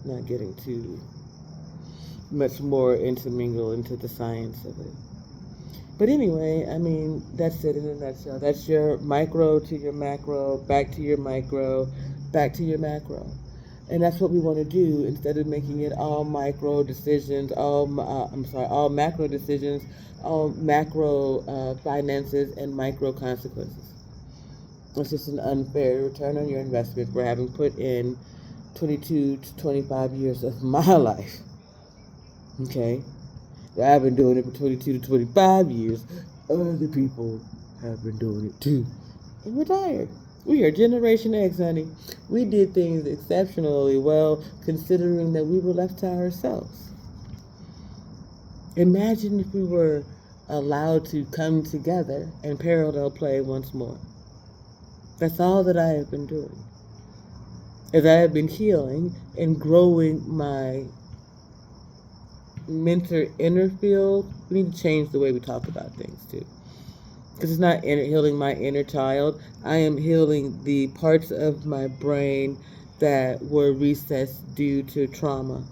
Not getting too much more intermingle into the science of it. But anyway, I mean, that's it in a nutshell. That's your micro to your macro, back to your micro, back to your macro. And that's what we want to do instead of making it all micro decisions, all macro decisions, all macro finances and micro consequences. It's just an unfair return on your investment for having put in 22 to 25 years of my life. Okay? I've been doing it for 22 to 25 years. Other people have been doing it too. And retired. We are Generation X, honey. We did things exceptionally well considering that we were left to ourselves. Imagine if we were allowed to come together and parallel play once more. That's all that I have been doing. As I have been healing and growing my mental inner field, we need to change the way we talk about things too. Because it's not healing my inner child. I am healing the parts of my brain that were recessed due to trauma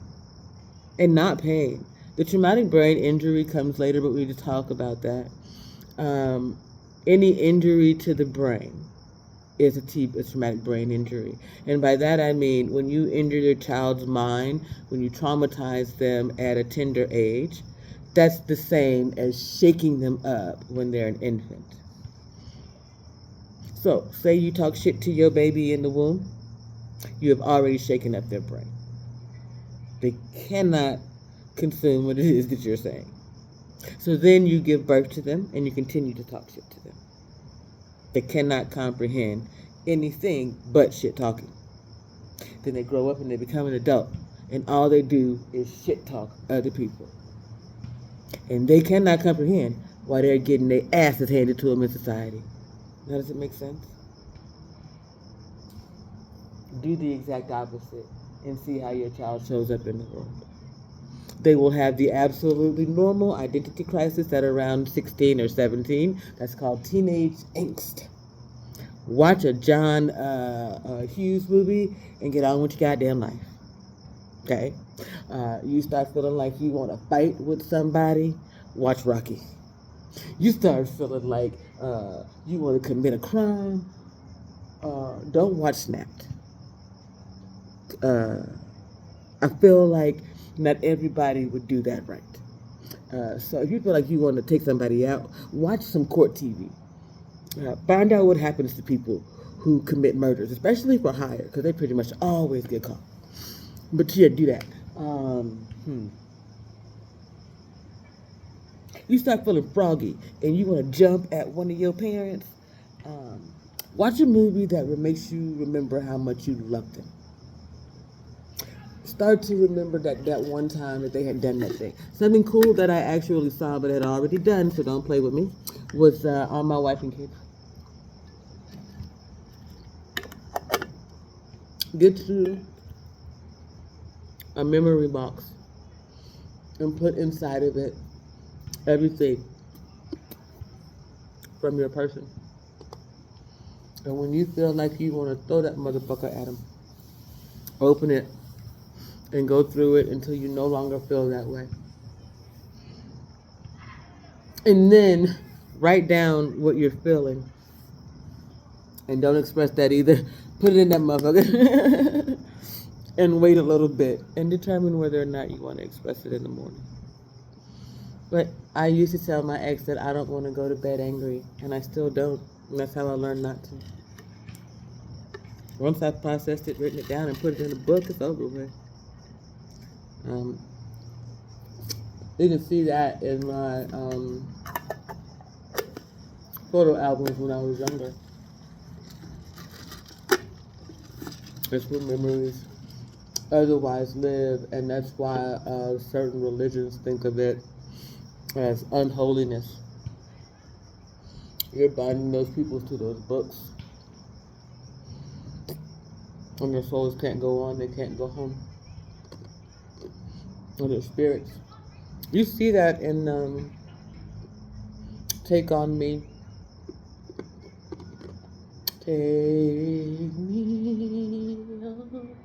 and not pain. The traumatic brain injury comes later, but we need to talk about that. Any injury to the brain is a traumatic brain injury. And by that I mean when you injure your child's mind, when you traumatize them at a tender age, that's the same as shaking them up when they're an infant. So, say you talk shit to your baby in the womb, you have already shaken up their brain. They cannot consume what it is that you're saying. So then you give birth to them and you continue to talk shit to them. They cannot comprehend anything but shit talking. Then they grow up and they become an adult, and all they do is shit talk other people. And they cannot comprehend why they're getting their asses handed to them in society. Now, does it make sense? Do the exact opposite and see how your child shows up in the world. They will have the absolutely normal identity crisis at around 16 or 17. That's called teenage angst. Watch a John Hughes movie and get on with your goddamn life. Okay? You start feeling like you want to fight with somebody, watch Rocky. You start feeling like you want to commit a crime, don't watch Snapped. I feel like not everybody would do that right. So if you feel like you want to take somebody out, watch some court TV. Find out what happens to people who commit murders, especially for hire, because they pretty much always get caught. But yeah, do that. You start feeling froggy and you want to jump at one of your parents. Watch a movie that makes you remember how much you love them. Start to remember that one time that they had done that thing. Something cool that I actually saw but had already done, so don't play with me, was On My Wife and Kids. Get to a memory box and put inside of it everything from your person. And when you feel like you want to throw that motherfucker at them, open it and go through it until you no longer feel that way. And then write down what you're feeling. And don't express that either. Put it in that motherfucker. And wait a little bit and determine whether or not you want to express it in the morning. But I used to tell my ex that I don't want to go to bed angry, and I still don't. And that's how I learned not to. Once I processed it, written it down, and put it in a book, it's over with. You can see that in my photo albums when I was younger. It's where memories otherwise live, and that's why certain religions think of it as unholiness. You're binding those people to those books, and their souls can't go on, they can't go home. And their spirits. You see that in Take On Me. Take me on.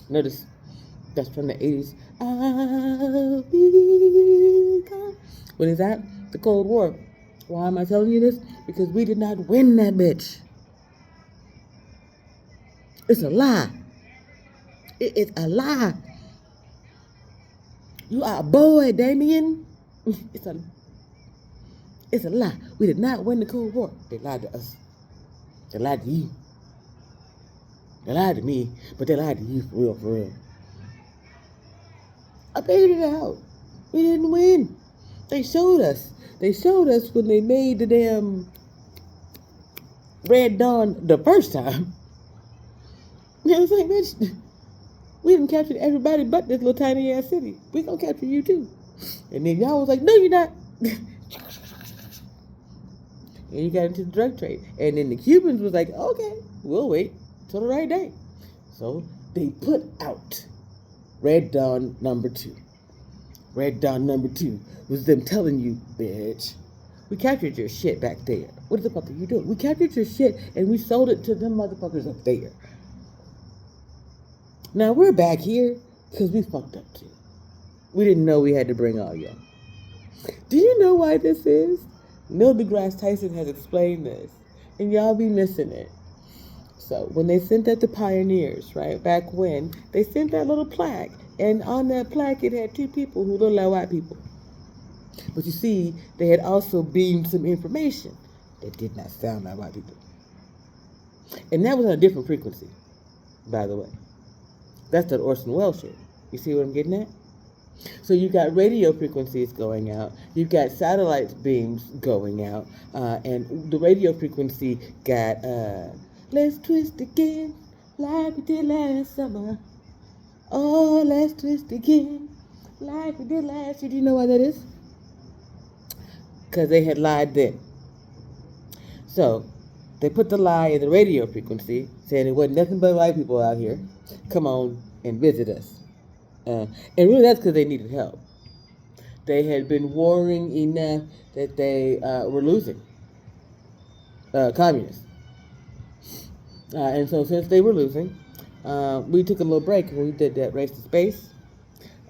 Notice that's from the 80s. I'll be gone. What is that? The Cold War. Why am I telling you this? Because we did not win that bitch. It's a lie. It is a lie. You are a boy, Damien. It's a lie. We did not win the Cold War. They lied to us. They lied to you. They lied to me, but they lied to you for real, for real. I figured it out. We didn't win. They showed us. They showed us when they made the damn Red Dawn the first time. It was like, bitch, we didn't capture everybody but this little tiny ass city. We gonna capture you too. And then y'all was like, no, you're not. And you got into the drug trade. And then the Cubans was like, okay, we'll wait till the right day. So they put out Red Dawn number 2. Red Dawn number 2 was them telling you, bitch, we captured your shit back there. What the fuck are you doing? We captured your shit and we sold it to them motherfuckers up there. Now we're back here because we fucked up too. We didn't know we had to bring all y'all. Do you know why this is? Neil deGrasse Tyson has explained this, and y'all be missing it. So when they sent that to pioneers, right, back when, they sent that little plaque, and on that plaque it had 2 people who looked like white people. But you see, they had also beamed some information that did not sound like white people. And that was on a different frequency, by the way. That's that Orson Welles shit. You see what I'm getting at? So you got radio frequencies going out, you've got satellite beams going out, and the radio frequency got, let's twist again, like we did last summer. Oh, let's twist again, like we did last year. Do you know why that is? Because they had lied then. So they put the lie in the radio frequency, saying it wasn't nothing but white people out here. Come on and visit us. And really that's because they needed help. They had been warring enough that they were losing. Communists. And so since they were losing, we took a little break and we did that Race to Space.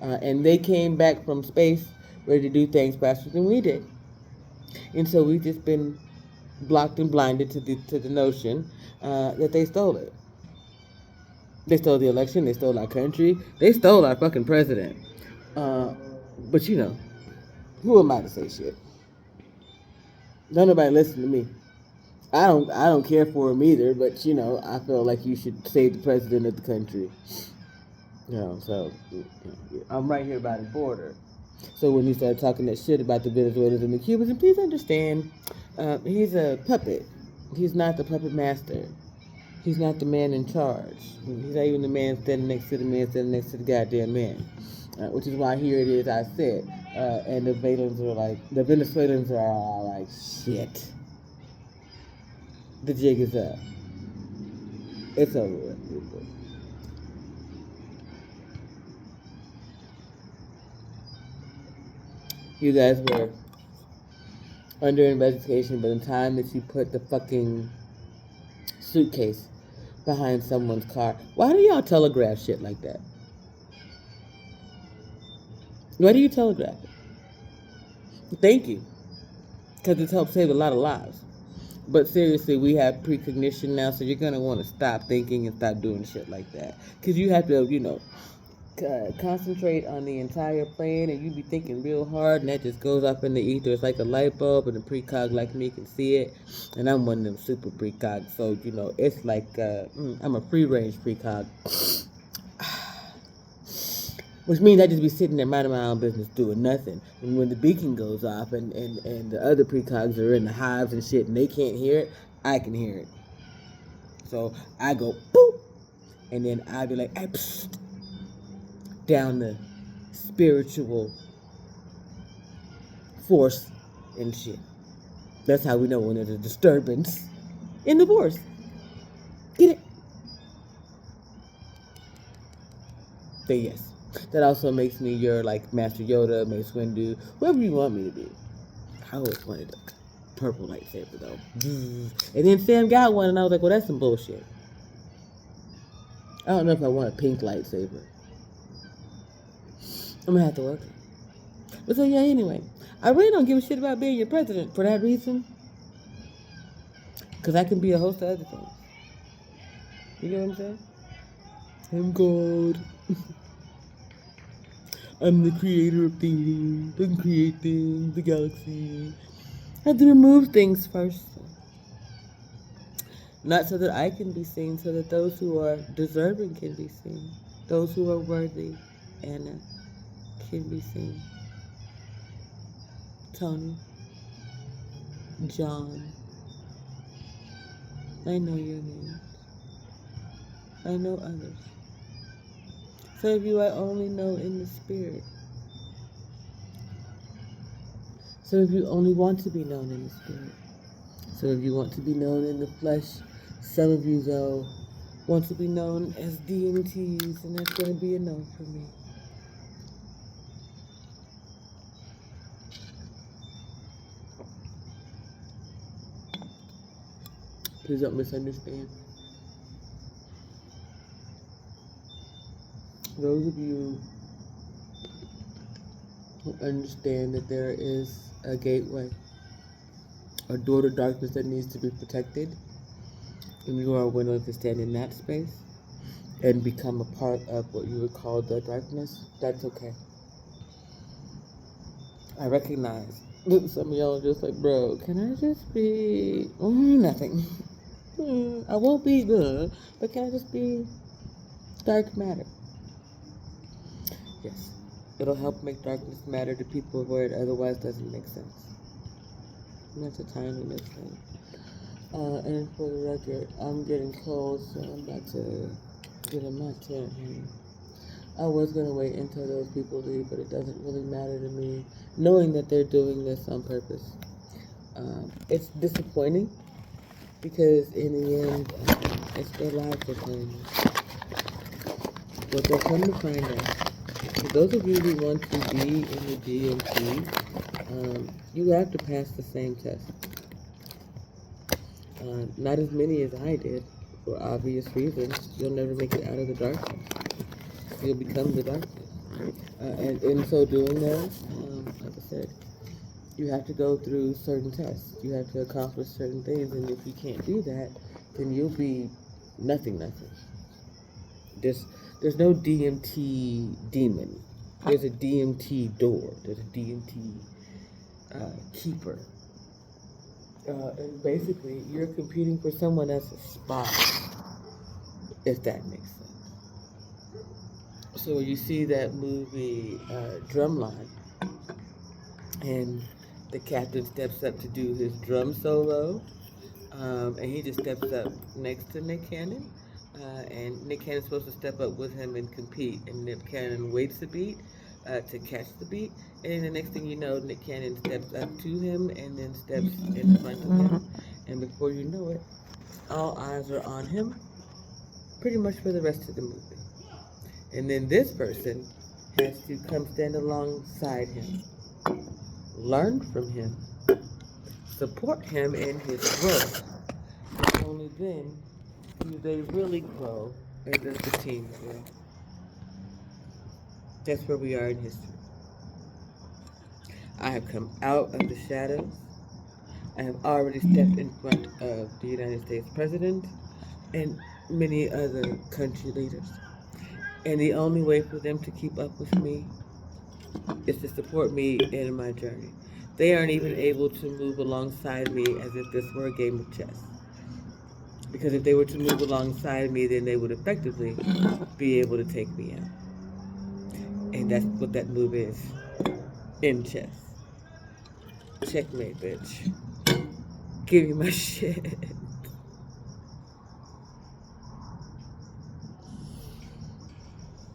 And they came back from space ready to do things faster than we did. And so we've just been blocked and blinded to the notion that they stole it. They stole the election, they stole our country, they stole our fucking president. But you know, who am I to say shit? Don't nobody listen to me. I don't care for him either, but you know, I feel like you should save the president of the country. You know, so I'm right here by the border. So when you start talking that shit about the Venezuelans and the Cubans, and please understand, he's a puppet. He's not the puppet master. He's not the man in charge. He's not even the man standing next to the man standing next to the goddamn man. Which is why here it is I said. And the Venezuelans are all like, shit. The jig is up. It's over with. You guys were under investigation by the time that you put the fucking suitcase behind someone's car. Why do y'all telegraph shit like that? Why do you telegraph it? Thank you. Because it's helped save a lot of lives. But seriously, we have precognition now, so you're gonna want to stop thinking and stop doing shit like that. Cause you have to, concentrate on the entire plan, and you be thinking real hard, and that just goes up in the ether. It's like a light bulb, and a precog like me can see it, and I'm one of them super precogs. So it's like I'm a free range precog, which means I just be sitting there minding my own business, doing nothing. And when the beacon goes off, and the other precogs are in the hives and shit, and they can't hear it, I can hear it. So I go boop, and then I be like, hey, psst, down the spiritual force and shit. That's how we know when there's a disturbance in the force. Get it? Say yes. That also makes me your like Master Yoda, Mace Windu, whoever you want me to be. I always wanted a purple lightsaber though. And then Sam got one, and I was like, well, that's some bullshit. I don't know if I want a pink lightsaber. I'm gonna have to work it. But so yeah, anyway, I really don't give a shit about being your president for that reason. Because I can be a host of other things. You get what I'm saying? I'm God. I'm the creator of things. I can create things, the galaxy. I have to remove things first. Not so that I can be seen, so that those who are deserving can be seen. Those who are worthy, Anna, can be seen. Tony, John, I know your names. I know others. Some of you I only know in the spirit. Some of you only want to be known in the spirit. Some of you want to be known in the flesh. Some of you, though, want to be known as DMTs, and that's going to be a no for me. Please don't misunderstand. Those of you who understand that there is a gateway, a door to darkness that needs to be protected, and you are willing to stand in that space and become a part of what you would call the darkness, that's okay. I recognize that some of y'all are just like, bro, can I just be nothing? I won't be good, but can I just be dark matter? Yes. It'll help make darkness matter to people where it otherwise doesn't make sense. And that's a timeliness thing. And for the record, I'm getting cold, so I'm about to get in my tent here. I was going to wait until those people leave, but it doesn't really matter to me, knowing that they're doing this on purpose. It's disappointing, because in the end, it's their lives they're playing. What they'll come to find out, for those of you who want to be in the DMT, you have to pass the same test. Not as many as I did, for obvious reasons. You'll never make it out of the darkness. You'll become the darkness. And in so doing that, like I said, you have to go through certain tests. You have to accomplish certain things, and if you can't do that, then you'll be nothing. There's no DMT demon. There's a DMT door. There's a DMT keeper. And basically, you're competing for someone else's spot, if that makes sense. So you see that movie Drumline, and the captain steps up to do his drum solo, and he just steps up next to Nick Cannon, and Nick Cannon's supposed to step up with him and compete, and Nick Cannon waits a beat to catch the beat, and then the next thing you know, Nick Cannon steps up to him and then steps in front of him, and before you know it, all eyes are on him, pretty much for the rest of the movie. And then this person has to come stand alongside him, learn from him, support him in his growth. And only then do they really grow, and does the team grow. That's where we are in history. I have come out of the shadows. I have already stepped in front of the United States President and many other country leaders. And the only way for them to keep up with me is to support me in my journey. They aren't even able to move alongside me as if this were a game of chess. Because if they were to move alongside me, then they would effectively be able to take me out. And that's what that move is in chess. Checkmate, bitch. Give me my shit.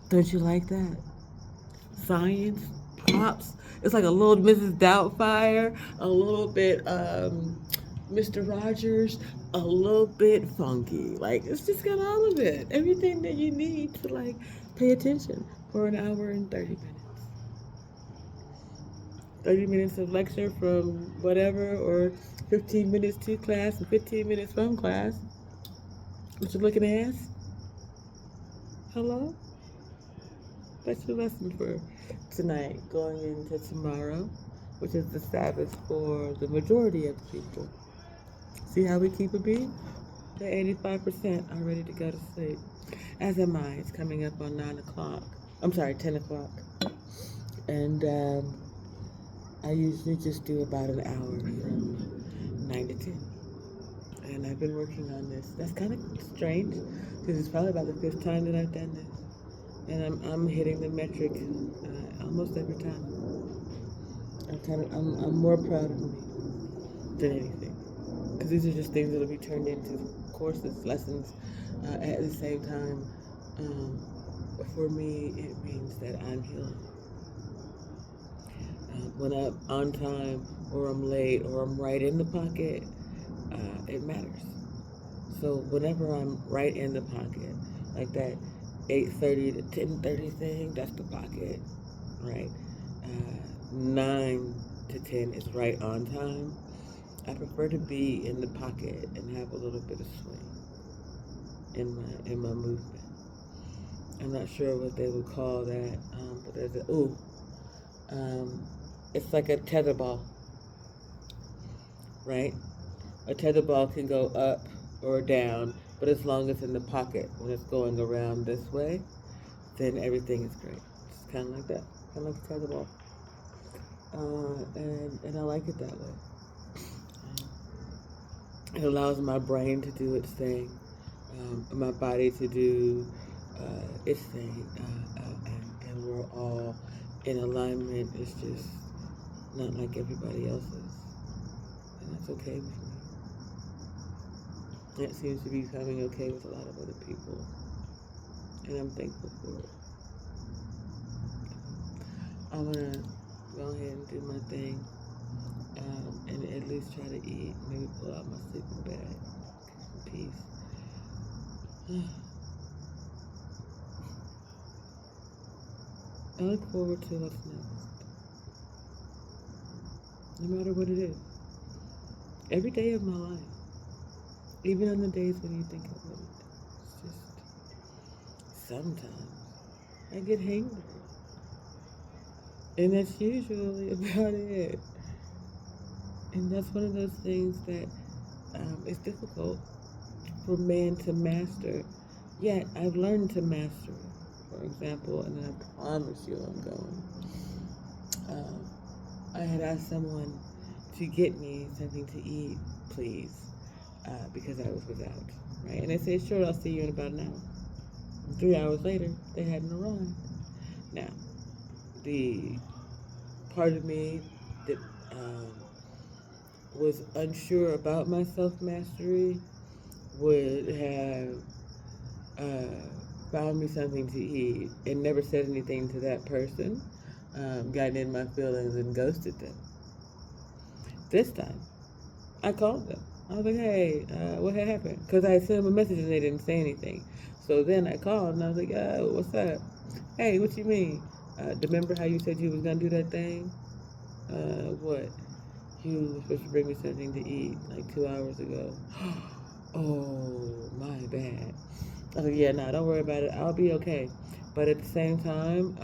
Don't you like that? Science, props. It's like a little Mrs. Doubtfire, a little bit Mr. Rogers, a little bit funky. Like it's just got all of it. Everything that you need to like pay attention for an hour and 30 minutes. 30 minutes of lecture from whatever, or 15 minutes to class and 15 minutes from class. What you looking at? Hello? That's your lesson for tonight, going into tomorrow, which is the Sabbath for the majority of the people. See how we keep a beat? The 85% are ready to go to sleep. As am I. It's coming up on 9 o'clock. I'm sorry, 10 o'clock. And I usually just do about an hour from 9 to 10. And I've been working on this. That's kind of strange because it's probably about the 5th time that I've done this. And I'm hitting the metric almost every time. I'm more proud of me than anything, because these are just things that'll be turned into courses, lessons at the same time. For me, it means that I'm healing. When I'm on time, or I'm late, or I'm right in the pocket, it matters. So whenever I'm right in the pocket, like that 8:30 to 10:30 thing, that's the pocket, right? 9 to 10 is right on time. I prefer to be in the pocket and have a little bit of swing in my movement. I'm not sure what they would call that, but there's it's like a tether ball, right? A tether ball can go up or down, but as long as in the pocket, when it's going around this way, then everything is great. It's kind of like that, kind of like a tether ball. And I like it that way. It allows my brain to do its thing, my body to do its thing, and we're all in alignment. It's just not like everybody else's, and that's okay with me. It seems to be becoming okay with a lot of other people, and I'm thankful for it. I'm gonna go ahead and do my thing, and at least try to eat. Maybe pull out my sleeping bag in peace. I look forward to what's next, no matter what it is. Every day of my life, even on the days when you think it wouldn't. It's just sometimes I get hangry, and that's usually about it. And that's one of those things that is difficult for man to master. Yet I've learned to master it. For example, and I promise you I'm going. I had asked someone to get me something to eat, please, because I was without, right? And they said, sure, I'll see you in about an hour. And 3 hours later, they hadn't arrived. Now, the part of me that was unsure about my self-mastery would have found me something to eat and never said anything to that person, gotten in my feelings and ghosted them. This time, I called them. I was like, hey, what had happened? Because I sent them a message and they didn't say anything. So then I called and I was like, what's up? Hey, what you mean? Remember how you said you was going to do that thing? What? You were supposed to bring me something to eat like 2 hours ago. Oh, my bad. I was like, yeah, no, don't worry about it. I'll be okay. But at the same time,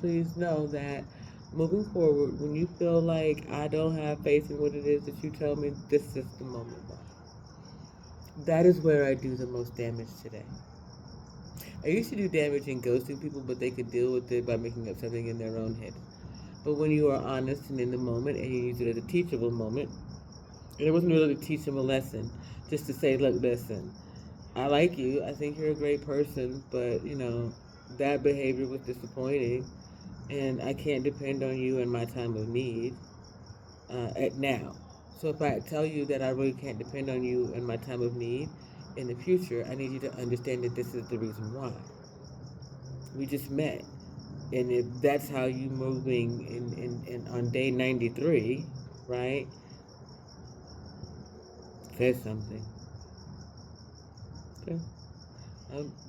please know that moving forward, when you feel like I don't have faith in what it is that you tell me, this is the moment why. That is where I do the most damage today. I used to do damage in ghosting people, but they could deal with it by making up something in their own head. But when you are honest and in the moment and you use it as a teachable moment, and it wasn't really to teach them a lesson, just to say, look, listen, I like you, I think you're a great person, but that behavior was disappointing, and I can't depend on you in my time of need at now. So if I tell you that I really can't depend on you in my time of need in the future, I need you to understand that this is the reason why. We just met. And if that's how you moving in on day 93, right? Says something. Okay.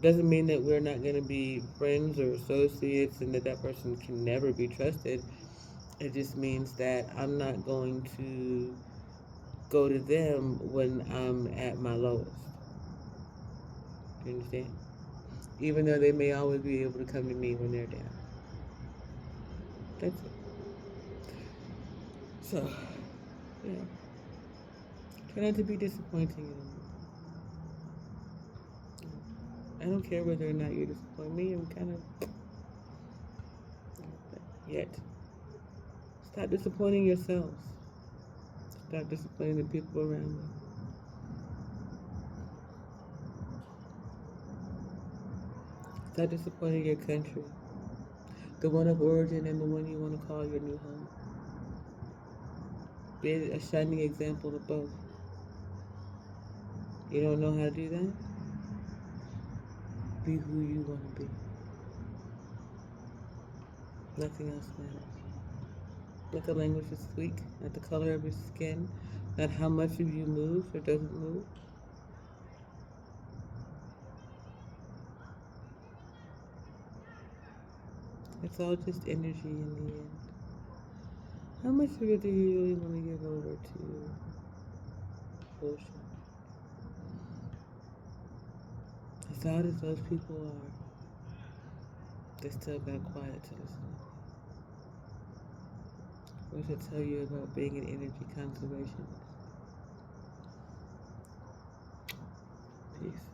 Doesn't mean that we're not going to be friends or associates and that person can never be trusted. It just means that I'm not going to go to them when I'm at my lowest. You understand? Even though they may always be able to come to me when they're down. That's it. So, yeah. Try not to be disappointing anymore. I don't care whether or not you disappoint me. I'm kind of yet. Stop disappointing yourselves. Stop disappointing the people around you. Stop disappointing your country, the one of origin and the one you want to call your new home. Be a shining example of both. You don't know how to do that? Be who you want to be. Nothing else matters. Not the language you speak, not the color of your skin, not how much of you moves or doesn't move. It's all just energy in the end. How much of it do you really want to give over to bullshit? As odd as those people are, they still got quiet to listen. What does it tell you about being an energy conservationist? Peace.